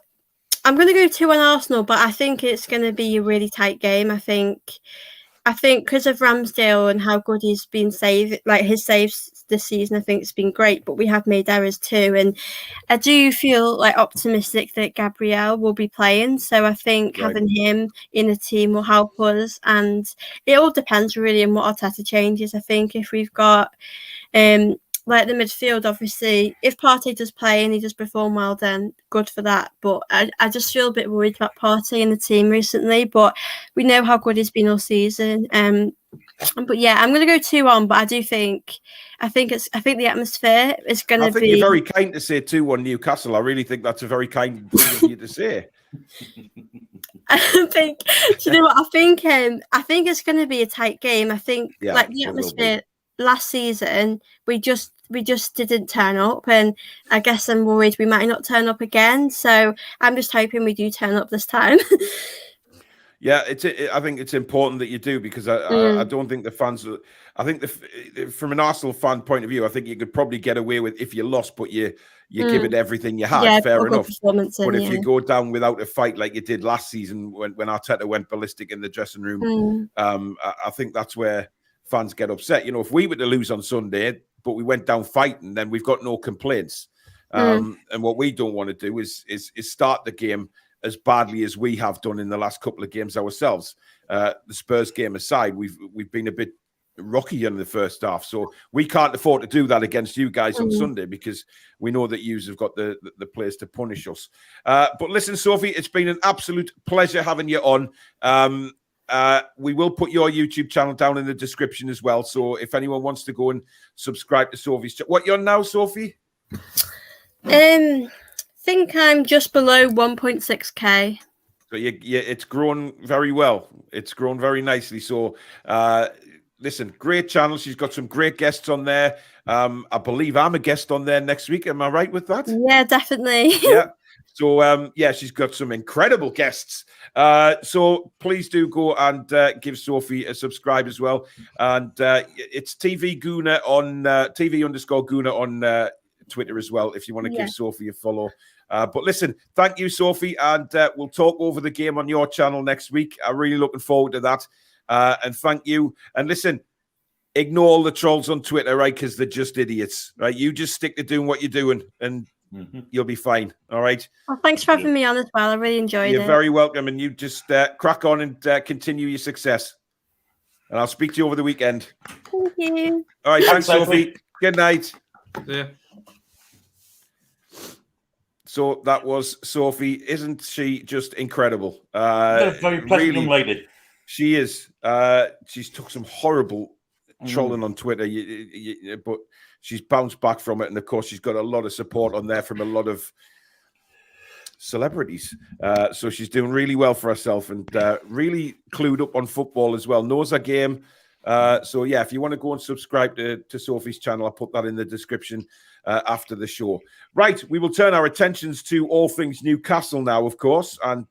I'm going to go 2-1 Arsenal, but I think it's going to be a really tight game. I think because of Ramsdale and how good he's been saving, like his saves this season, I think it's been great, but we have made errors too. And I do feel like optimistic that Gabriel will be playing. So I think having him in the team will help us. And it all depends really on what Arteta changes. I think if we've got like the midfield, obviously, if Partey does play and he does perform well, then good for that. But I just feel a bit worried about Partey in the team recently. But we know how good he's been all season. But yeah, I'm going to go 2-1. But I think the atmosphere is going to be. I think you're very kind to say 2-1 Newcastle. I really think that's a very kind thing of you to say. I think. Do you know what I think? I think it's going to be a tight game. I think like the atmosphere last season, we just didn't turn up, and I guess I'm worried we might not turn up again. So I'm just hoping we do turn up this time. Yeah, I think it's important that you do, because I don't think the fans. I think from an Arsenal fan point of view, I think you could probably get away with if you lost, but you give it everything you had. Yeah, fair enough. But if yeah. you go down without a fight like you did last season when Arteta went ballistic in the dressing room, I think that's where fans get upset. You know, if we were to lose on Sunday, but we went down fighting, then we've got no complaints. And what we don't want to do is start the game as badly as we have done in the last couple of games ourselves. The Spurs game aside, we've been a bit rocky in the first half, so we can't afford to do that against you guys on Sunday, because we know that yous have got the players to punish us. But listen, Sophie, it's been an absolute pleasure having you on. We will put your YouTube channel down in the description as well, so if anyone wants to go and subscribe to Sophie's channel. What you're now, Sophie? Think I'm just below 1.6k. So it's grown very well. It's grown very nicely. So listen, great channel. She's got some great guests on there. I believe I'm a guest on there next week. Am I right with that? Yeah, definitely. Yeah. So she's got some incredible guests. So please do go and give Sophie a subscribe as well. And it's TV Guna on TV_Guna on Twitter as well, if you want to give Sophie a follow. But listen, thank you, Sophie, and we'll talk over the game on your channel next week. I'm really looking forward to that. And thank you. And listen, ignore all the trolls on Twitter, right? Because they're just idiots, right? You just stick to doing what you're doing, and you'll be fine. All right. Well, thanks for having me on as well. I really enjoyed it. You're very welcome, and you just crack on and continue your success. And I'll speak to you over the weekend. Thank you. All right, thanks, Sophie. Good night. Yeah. So that was Sophie. Isn't she just incredible? A very pleasant young lady. She is. She's took some horrible trolling on Twitter, but she's bounced back from it. And, of course, she's got a lot of support on there from a lot of celebrities. So she's doing really well for herself and really clued up on football as well. Knows her game. So, yeah, if you want to go and subscribe to Sophie's channel, I'll put that in the description after the show. Right, we will turn our attentions to all things Newcastle now, of course. And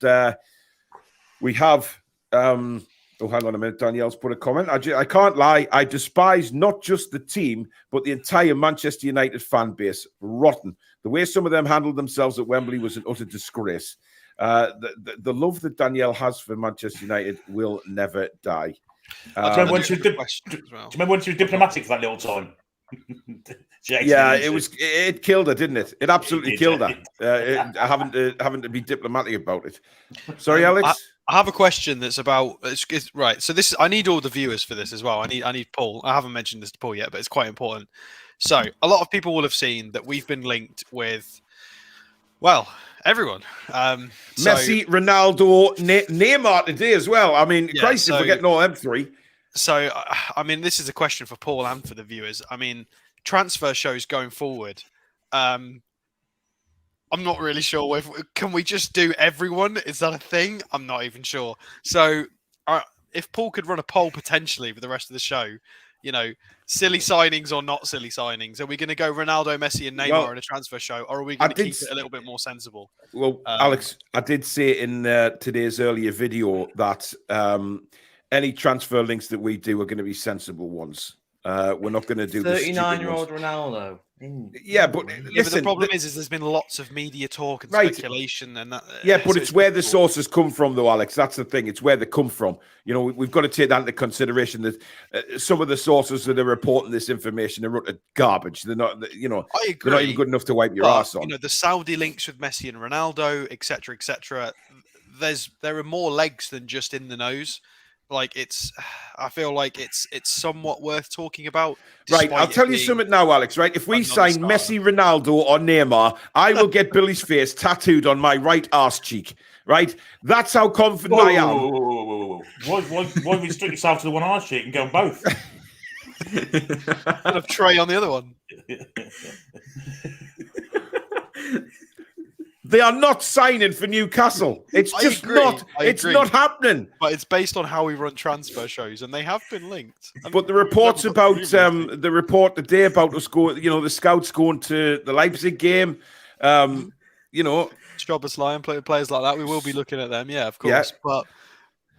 we have... hang on a minute. Danielle's put a comment. I can't lie. I despise not just the team, but the entire Manchester United fan base. Rotten. The way some of them handled themselves at Wembley was an utter disgrace. The love that Danielle has for Manchester United will never die. Do you remember when she was diplomatic for that little time? It killed her, didn't it? It absolutely killed her. Having to be diplomatic about it. Sorry, Alex. I have a question that's about right. So I need all the viewers for this as well. I need Paul. I haven't mentioned this to Paul yet, but it's quite important. So a lot of people will have seen that we've been linked with, well, everyone. Messi, Ronaldo, Neymar today as well. I mean, Christ, if we're getting all them three. So, I mean, this is a question for Paul and for the viewers. I mean, transfer shows going forward. I'm not really sure. Can we just do everyone? Is that a thing? I'm not even sure. So, if Paul could run a poll potentially for the rest of the show, silly signings or not silly signings, are we going to go Ronaldo, Messi, and Neymar in a transfer show, or are we going to keep it a little bit more sensible? Well, Alex, I did say in today's earlier video that any transfer links that we do are going to be sensible ones. We're not going to do 39-year-old Ronaldo. Yeah, but listen, but the problem is there's been lots of media talk and speculation, and that. Yeah, but it's where the sources come from, though, Alex. That's the thing. It's where they come from. We've got to take that into consideration. That some of the sources that are reporting this information are utter garbage. They're not. I agree. They're not even good enough to wipe your ass on. The Saudi links with Messi and Ronaldo, etc., etc. There are more legs than just in the nose. I feel like it's somewhat worth talking about. Right, I'll tell you something now, Alex, right? If we sign Messi, Ronaldo or Neymar, I will get Billy's face tattooed on my right arse cheek, right? That's how confident I am. Whoa. Why restrict yourself to the one arse cheek and go on both? And a tray on the other one. They are not signing for Newcastle. It's just not. It's not happening. But it's based on how we run transfer shows, and they have been linked. But the reports about the report today about us going, the scouts going to the Leipzig game, Strobus Lion players like that. We will be looking at them, yeah, of course. Yeah. But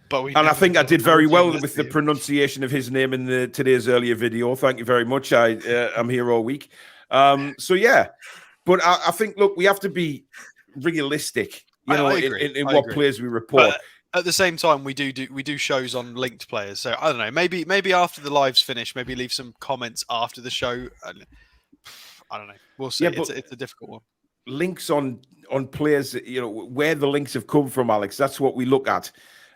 But we And I never think I got did a very penalty well in this with the game. pronunciation of his name in today's earlier video. Thank you very much. I'm here all week. So yeah, but I think, look, we have to be realistic, I agree. in I what agree. players we report. But at the same time, we do shows on linked players. So I don't know. Maybe after the live's finished, maybe leave some comments after the show. I don't know. We'll see. Yeah, but It's a difficult one. links on players, where the links have come from, Alex. That's what we look at.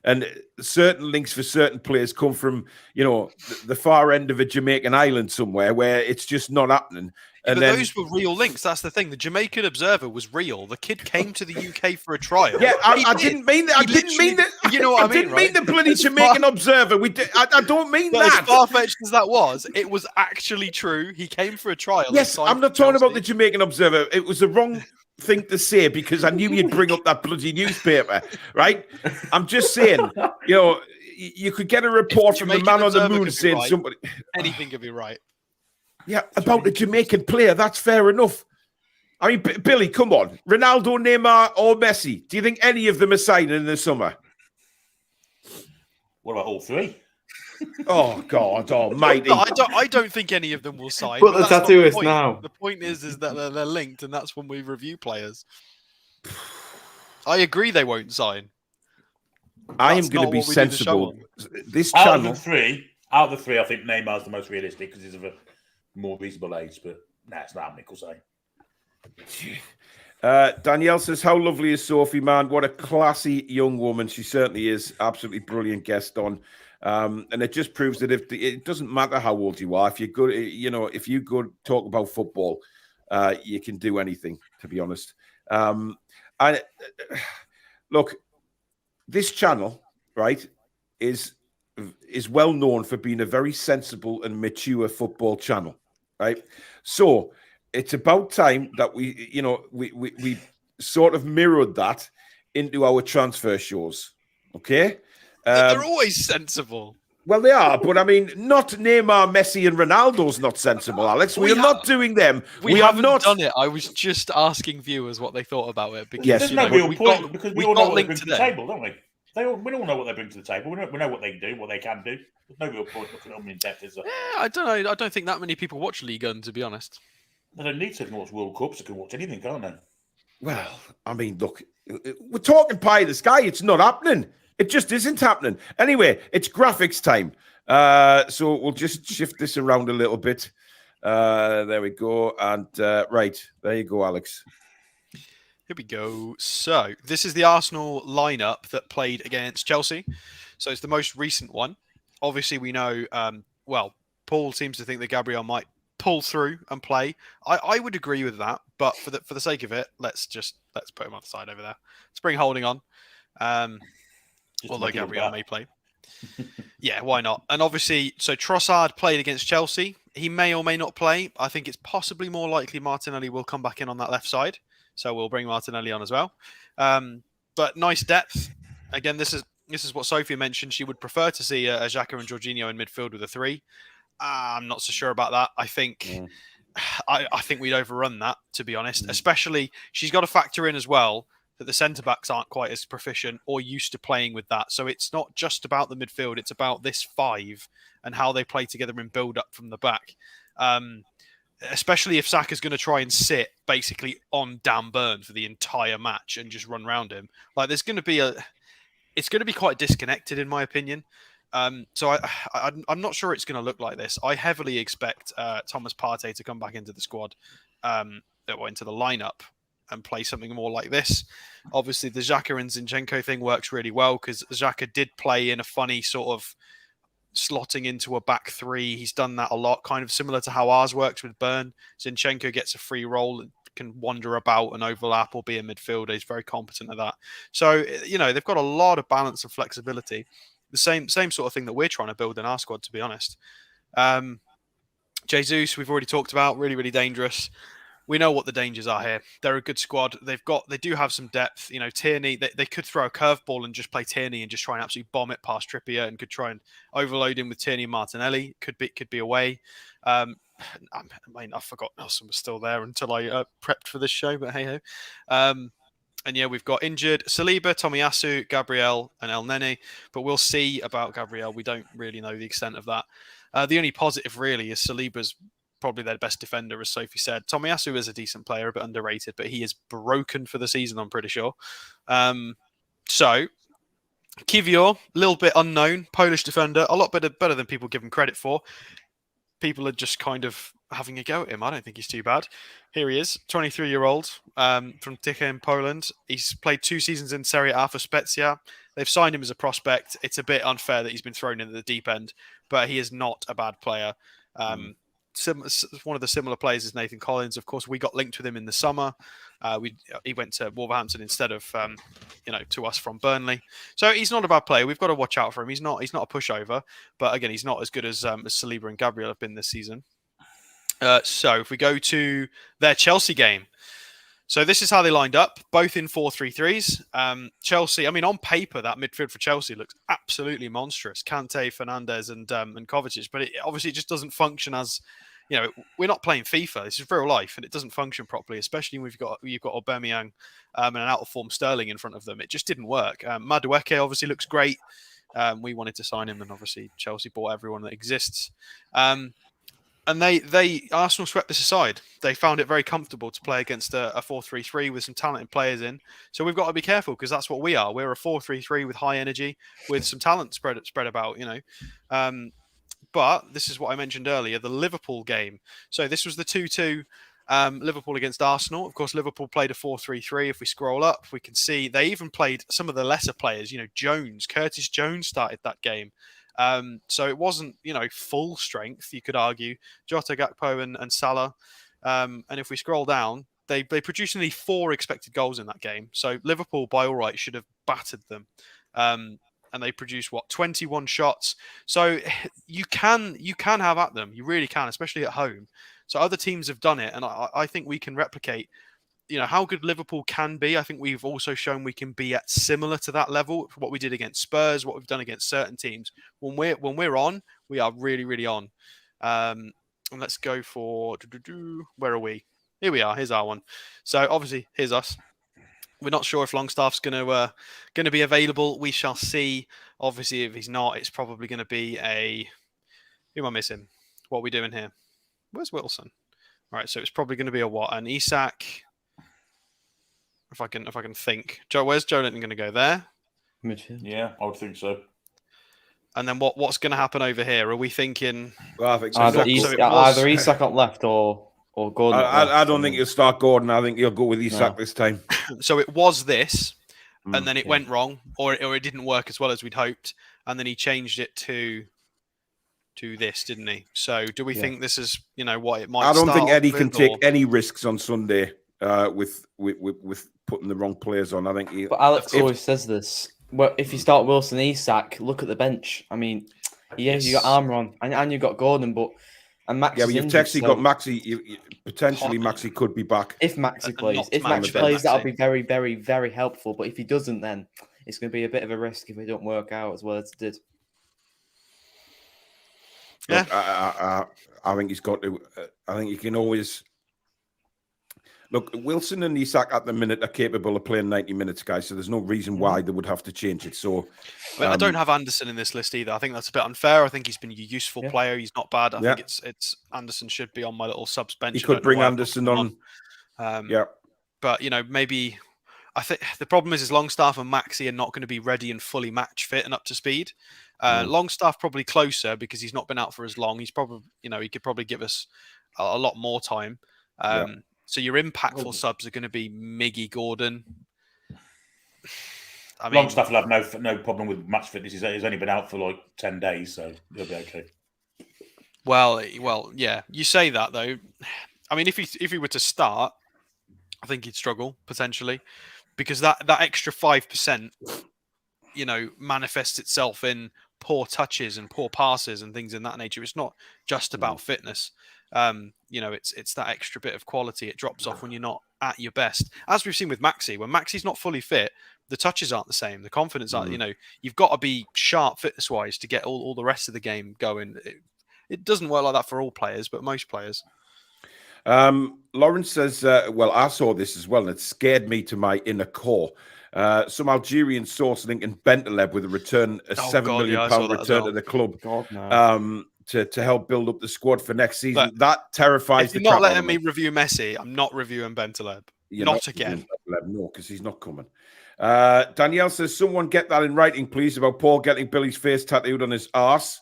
And certain links for certain players come from, the far end of a Jamaican island somewhere where it's just not happening. Yeah, And but then, those were real links. That's the thing. The Jamaican Observer was real. The kid came to the UK for a trial. yeah, He I did. didn't mean that. I He didn't mean literally- that. You know what I mean, didn't mean right? the bloody As Jamaican Observer. I don't mean But that. as far-fetched as that was, it was actually true. He came for a trial. and Yes, signed I'm not for talking about the Chelsea. Jamaican Observer. It was the wrong thing to say because I knew you'd bring up that bloody newspaper, right? I'm just saying, you could get a report from the Jamaican man on the Observer moon could be saying right. somebody. Anything could be right. Yeah, about a Jamaican player. That's fair enough. I mean, Billy, come on. Ronaldo, Neymar, or Messi. Do you think any of them are signing in the summer? What about all three? Oh, God almighty. No, I don't think any of them will sign. Put but the that's not tattooist point. now. The point is that they're linked, and that's when we review players. I agree they won't sign. I am That's going to not be what we do the show sensible. on. This Out channel. of the three, I think Neymar's the most realistic because he's of a more reasonable age. But it's not Nick will say. Danielle says, how lovely is Sophie, man? What a classy young woman. She certainly is. Absolutely brilliant guest on. And it just proves that it doesn't matter how old you are. If you're good, if you go talk about football, you can do anything, to be honest. Look, this channel, right, is well known for being a very sensible and mature football channel, right? So it's about time that we sort of mirrored that into our transfer shows, okay? They're always sensible. Well, they are, but I mean, not Neymar, Messi, and Ronaldo's not sensible, Alex. We are not doing them. We are haven't not done it. I was just asking viewers what they thought about it. Because, Yes, There's you no know, real we point got- because we we all got know what they linked bring to to the them. table, don't we? We all know what they bring to the table. We know what they do, what they can do. There's no real point looking at them in depth, is there? I don't know. I don't think that many people watch League One, to be honest. They don't need to watch World Cups. They can watch anything, can't they? Well, I mean, look, we're talking pie in the sky. It's not happening. It just isn't happening. Anyway, it's graphics time. So we'll just shift this around a little bit. There we go. And right, there you go, Alex. Here we go. So this is the Arsenal lineup that played against Chelsea. So it's the most recent one. Obviously, we know. Paul seems to think that Gabriel might pull through and play. I would agree with that, but for the sake of it, let's put him on the side over there. Let's bring Holding on. Although Gabriel may play. Yeah, why not? And obviously, so Trossard played against Chelsea. He may or may not play. I think it's possibly more likely Martinelli will come back in on that left side. So we'll bring Martinelli on as well. But nice depth. Again, this is what Sophie mentioned. She would prefer to see a Xhaka and Jorginho in midfield with a 3. I'm not so sure about that. I think I think we'd overrun that, to be honest. Especially, she's got to factor in as well that the centre-backs aren't quite as proficient or used to playing with that. So it's not just about the midfield. It's about this 5 and how they play together and build up from the back. Especially if Saka's going to try and sit basically on Dan Burn for the entire match and just run around him. Like, it's going to be quite disconnected, in my opinion. So I'm not sure it's going to look like this. I heavily expect Thomas Partey to come back into the squad, into the lineup, and play something more like this. Obviously, the Xhaka and Zinchenko thing works really well because Xhaka did play in a funny sort of slotting into a back 3. He's done that a lot, kind of similar to how ours works with Burn. Zinchenko gets a free role and can wander about and overlap or be a midfielder. He's very competent at that. So, they've got a lot of balance and flexibility. The same sort of thing that we're trying to build in our squad, to be honest. Jesus, we've already talked about, really, really dangerous. We know what the dangers are here. They're a good squad. They do have some depth. Tierney, they could throw a curveball and just play Tierney and just try and absolutely bomb it past Trippier and could try and overload him with Tierney and Martinelli. Could be a way. I forgot Nelson was still there until I prepped for this show, but hey ho. And yeah, we've got injured Saliba, Tomiyasu, Gabriel, and El Nene. But we'll see about Gabriel. We don't really know the extent of that. The only positive really is Saliba's probably their best defender, as Sophie said. Tomiyasu is a decent player, a bit underrated, but he is broken for the season, I'm pretty sure. So Kiwior, a little bit unknown, Polish defender, a lot better than people give him credit for. People are just kind of having a go at him. I don't think he's too bad. Here he is, 23-year-old from Tychy in Poland. He's played 2 seasons in Serie A for Spezia. They've signed him as a prospect. It's a bit unfair that he's been thrown into the deep end, but he is not a bad player. One of the similar players is Nathan Collins. Of course, we got linked with him in the summer. He went to Wolverhampton instead of to us from Burnley. So he's not a bad player. We've got to watch out for him. He's not a pushover, but again, he's not as good as Saliba and Gabriel have been this season. So if we go to their Chelsea game, so this is how they lined up, both in 4-3-3s. Chelsea, I mean, on paper, that midfield for Chelsea looks absolutely monstrous. Kante, Fernandes, and Kovacic, but it obviously just doesn't function as, we're not playing FIFA. This is real life, and it doesn't function properly, especially when you've got Aubameyang and an out-of-form Sterling in front of them. It just didn't work. Madueke obviously looks great. We wanted to sign him, and obviously Chelsea bought everyone that exists. And Arsenal swept this aside. They found it very comfortable to play against a 4-3-3 with some talented players in. So we've got to be careful because that's what we are. We're a 4-3-3 with high energy, with some talent spread about, But this is what I mentioned earlier, the Liverpool game. So this was the 2-2 Liverpool against Arsenal. Of course, Liverpool played a 4-3-3. If we scroll up, we can see they even played some of the lesser players. Curtis Jones started that game. So it wasn't, full strength, you could argue. Jota, Gakpo and Salah. And if we scroll down, they produced nearly 4 expected goals in that game. So Liverpool, by all right, should have battered them. And they produced 21 shots. So you can have at them. You really can, especially at home. So other teams have done it, and I think we can replicate. How good Liverpool can be. I think we've also shown we can be at similar to that level. What we did against Spurs, what we've done against certain teams. When we're on, we are really, really on. And let's go for where are we? Here we are. Here's our one. So obviously, here's us. We're not sure if Longstaff's going to be available. We shall see. Obviously, if he's not, it's probably going to be a. Who am I missing? What are we doing here? Where's Wilson? All right, so it's probably going to be an Isak. If I can think. Joe, where's Joe Linton going to go there? Midfield. Yeah, I would think so. And then what's going to happen over here? Are we thinking? Well, I think so. Either Isak on left or Gordon. I don't think you'll start Gordon. I think you'll go with Isak this time. So it was this, and then it went wrong, or it didn't work as well as we'd hoped, and then he changed it to this, didn't he? So do we think this is what it might? I don't think Eddie can take any risks on Sunday with putting the wrong players on. I think. But Alex always says this. Well, if you start Wilson, Isak, look at the bench. I mean, you got Armour on, and you got Gordon, but. And Max but you've technically got Maxi. Potentially, Maxi could be back. If Maxi plays, that'll be very, very, very helpful. But if he doesn't, then it's going to be a bit of a risk if it don't work out as well as it did. Yeah, look, I think he's got to. I think he can always. Look, Wilson and Isak at the minute are capable of playing 90 minutes, guys. So there's no reason why they would have to change it. So I don't have Anderson in this list either. I think that's a bit unfair. I think he's been a useful player. He's not bad. I think it's Anderson should be on my little subs bench. You could bring Anderson on. But maybe I think the problem is Longstaff and Maxi are not going to be ready and fully match fit and up to speed. Longstaff probably closer because he's not been out for as long. He's probably he could probably give us a lot more time. So your impactful subs are going to be Miggy, Gordon. I mean, Longstaff will have no problem with match fitness. He's only been out for like 10 days, so he'll be okay. Well, yeah. You say that though. I mean, if he were to start, I think he'd struggle potentially because that extra 5%, manifests itself in poor touches and poor passes and things in that nature. It's not just about fitness. It's that extra bit of quality. It drops off when you're not at your best. As we've seen with Maxi, when Maxi's not fully fit, the touches aren't the same. The confidence aren't, you've got to be sharp fitness-wise to get all the rest of the game going. It doesn't work like that for all players, but most players. Lawrence says, well, I saw this as well, and it scared me to my inner core. Some Algerian source linking Bentaleb with a return, a Oh, £7 God, million yeah, I saw that as return well. to the club. God, no. To help build up the squad for next season. Look, That terrifies If the you're not crap out letting of me me. review Messi, I'm not reviewing Bentaleb. You're Not again. No, because he's not coming. Danielle says, someone get that in writing, please, about Paul getting Billy's face tattooed on his arse.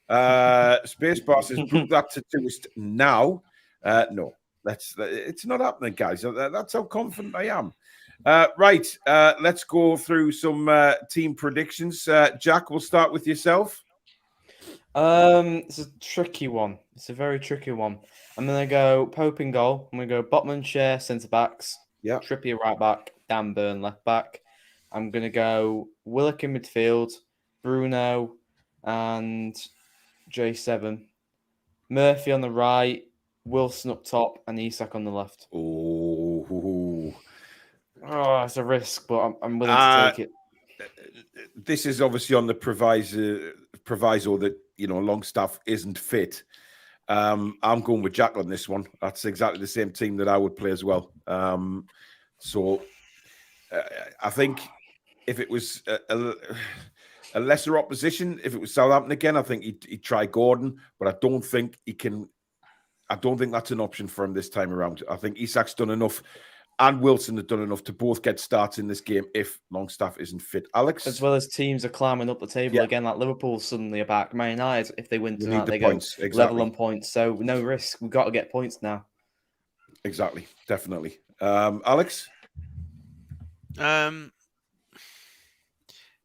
Spacebar says, book that tattooist now. No, it's not happening, guys. That's how confident I am. Right, let's go through some team predictions. Jack, we'll start with yourself. It's a tricky one. It's a very tricky one. I'm gonna go Pope in goal. I'm gonna go Botman, Share, centre backs. Yeah. Trippier right back. Dan Burn left back. I'm gonna go Willock in midfield. Bruno and J7. Murphy on the right. Wilson up top and Isak on the left. Oh, it's a risk, but I'm willing to take it. This is obviously on the proviso that Longstaff isn't fit. I'm going with Jack on this one. That's exactly the same team that I would play as well. So I think if it was a lesser opposition, if it was Southampton again, I think he'd try Gordon, but I don't think he can. I don't think that's an option for him this time around. I think Isak's done enough, and Wilson have done enough to both get starts in this game if Longstaff isn't fit. Alex? As well as teams are climbing up the table again, like Liverpool suddenly are back. Man United, if they win tonight, they points. go Exactly. level on points. So no risk. We've got to get points now. Exactly. Definitely. Alex?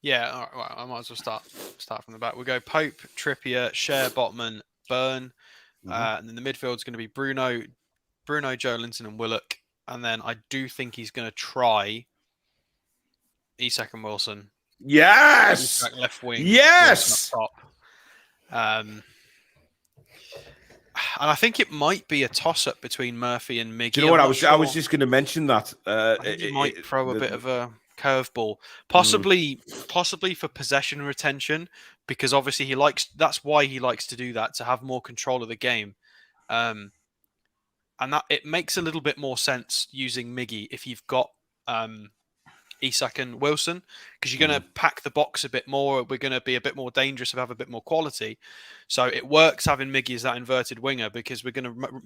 Yeah, all right, well, I might as well start from the back. We'll go Pope, Trippier, Share, Botman, Burn. And then the midfield is going to be Bruno, Joelinton, and Willock. And then I do think he's going to try Isak and Wilson. Yes! Isak left wing. Yes! Wilson up top. And I think it might be a toss-up between Murphy and Miggy. Do you know what? I was just going to mention that. I think he might throw a bit of a curveball, possibly for possession retention, because obviously that's why he likes to do that, to have more control of the game. And that it makes a little bit more sense using Miggy if you've got Isak and Wilson, because you're going to pack the box a bit more. We're going to be a bit more dangerous and have a bit more quality. So it works having Miggy as that inverted winger, because we're going to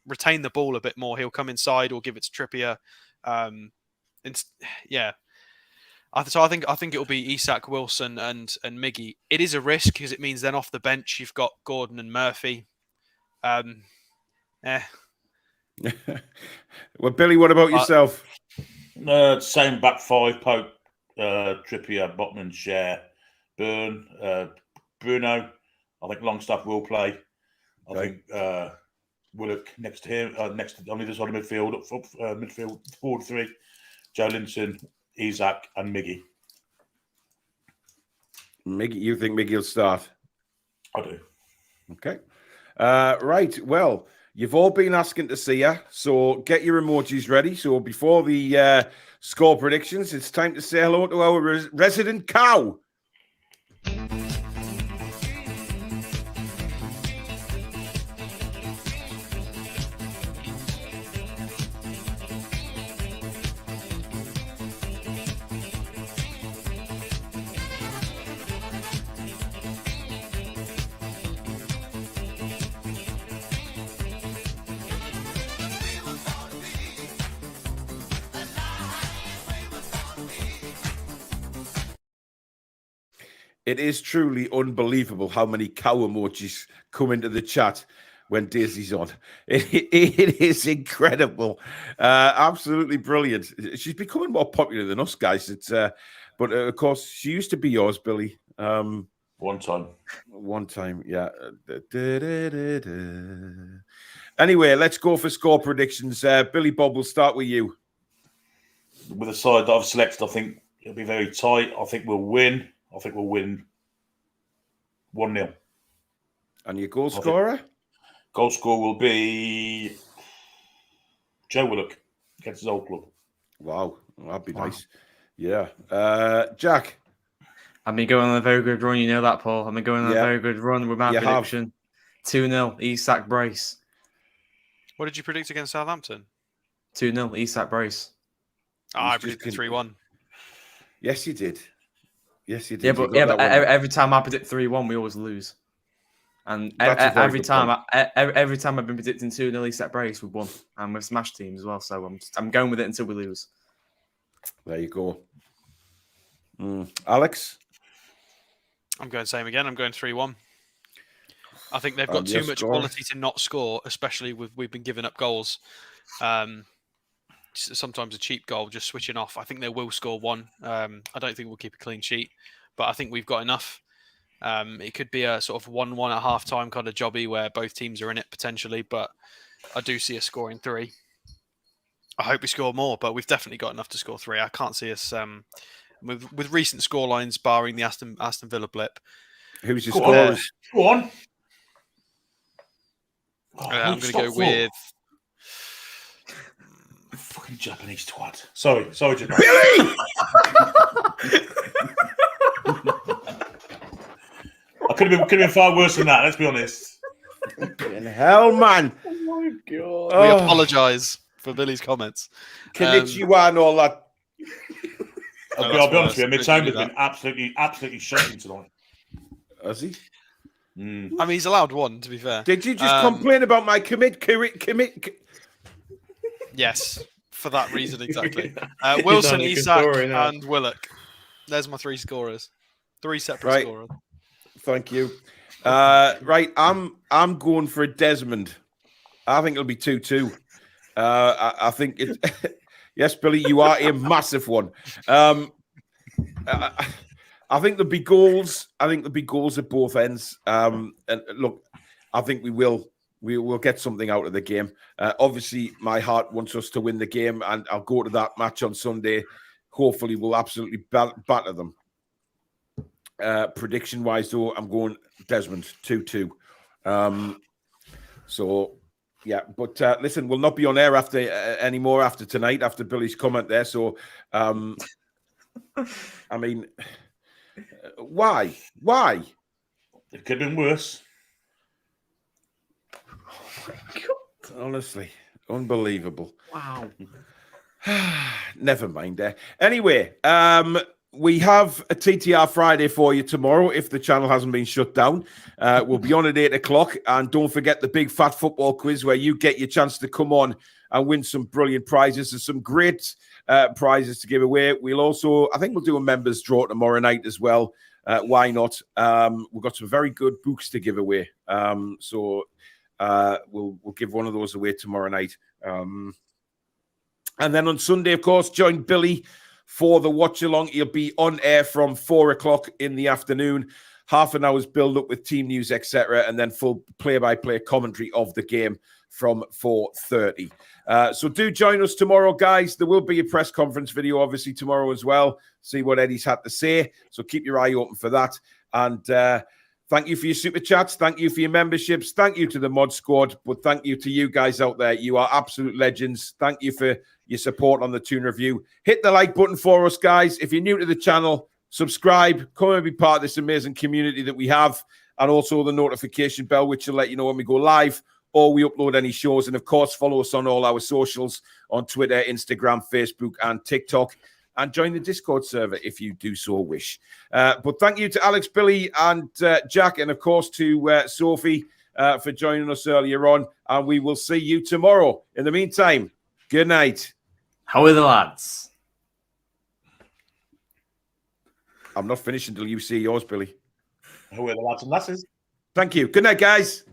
retain the ball a bit more. He'll come inside or give it to Trippier. So I think it'll be Isak, Wilson, and Miggy. It is a risk because it means then off the bench you've got Gordon and Murphy. Well, Billy, what about yourself? Same back five: Pope, Trippier, Botman, Share, Burn, Bruno. I think Longstaff will play. I think Willock next to him, on the other side of midfield, midfield forward three: Joelinton, Isak, and Miggy. You think Miggy will start? I do. Okay. Right. Well, you've all been asking to see her, so get your emojis ready. So before the score predictions, it's time to say hello to our resident cow. It is truly unbelievable how many cow emojis come into the chat when Daisy's on. It is incredible. Absolutely brilliant. She's becoming more popular than us, guys. But of course, she used to be yours, Billy. One time, yeah. Anyway, let's go for score predictions. Billy Bob, we'll start with you. With the side that I've selected, I think it'll be very tight. I think we'll win. I think we'll win 1-0. And your goal scorer? Goal scorer will be Joe Willock against his old club. Wow, that'd be nice. Yeah. Jack? I've been going on a very good run. You know that, Paul. I've been going on a very good run with my prediction. 2-0, Isak brace. What did you predict against Southampton? 2-0, Eastside Brace. I predicted 3-1. Yes, you did. Yes, you did. Yeah, You but, got that one. every time I predict 3-1, we always lose. And That's a very every good time, every time I've been predicting 2-0 Eastside Brace, we've won. And we've smashed teams as well. So I'm going with it until we lose. There you go. Alex? I'm going same again. I'm going 3-1. I think they've got too much quality to not score, especially with we've been giving up goals. Sometimes a cheap goal, just switching off. I think they will score one. I don't think we'll keep a clean sheet, but I think we've got enough. It could be a sort of 1-1 at half time kind of jobby where both teams are in it potentially, but I do see us scoring 3. I hope we score more, but we've definitely got enough to score 3. I can't see us with recent score lines barring the Aston Villa blip. Who's your scorers? Go on. I'm going to go with fucking Japanese twat. Sorry, Japan. Billy! I could have been far worse than that. Let's be honest. In hell, man! Oh my god! We apologise for Billy's comments. Konnichiwa and all that. I'll be honest with you. Mitch Chambers has been absolutely shocking tonight. Has he? I mean, he's allowed one, to be fair. Did you just complain about my commit? Yes, for that reason exactly. Wilson, Isak, and Willock. There's my 3 scorers. 3 separate scorers. Thank you. Right, I'm going for a Desmond. I think it'll be 2-2. I think it. Yes, Billy, you are a massive one. I think there'll be goals. I think there'll be goals at both ends. And look, I think we will get something out of the game. Obviously, my heart wants us to win the game, and I'll go to that match on Sunday. Hopefully, we'll absolutely batter them. Prediction-wise, though, I'm going Desmond 2-2. So, yeah. But listen, we'll not be on air anymore after tonight, after Billy's comment there. So, I mean... Why? It could have been worse. Oh my God. Honestly, unbelievable. Wow. Never mind. Anyway, we have a TTR Friday for you tomorrow if the channel hasn't been shut down. We'll be on at 8 o'clock. And don't forget the big fat football quiz where you get your chance to come on and win some brilliant prizes. There's some great prizes to give away. We'll also, I think we'll do a members draw tomorrow night as well. Why not? We've got some very good books to give away. So we'll give one of those away tomorrow night. And then on Sunday, of course, join Billy for the watch along. He'll be on air from 4 o'clock in the afternoon. Half an hour's build up with team news, etc., and then full play-by-play commentary of the game from 4:30. So do join us tomorrow, guys. There will be a press conference video, obviously, tomorrow as well. See what Eddie's had to say. So keep your eye open for that. And thank you for your super chats. Thank you for your memberships. Thank you to the mod squad. But thank you to you guys out there. You are absolute legends. Thank you for your support on the Toon Review. Hit the like button for us, guys. If you're new to the channel, subscribe. Come and be part of this amazing community that we have. And also the notification bell, which will let you know when we go live or we upload any shows. And, of course, follow us on all our socials on Twitter, Instagram, Facebook, and TikTok. And join the Discord server if you do so wish. But thank you to Alex, Billy, and Jack, and, of course, to Sophie for joining us earlier on. And we will see you tomorrow. In the meantime, good night. How are the lads? I'm not finished until you see yours, Billy. How are the lads and lasses? Thank you. Good night, guys.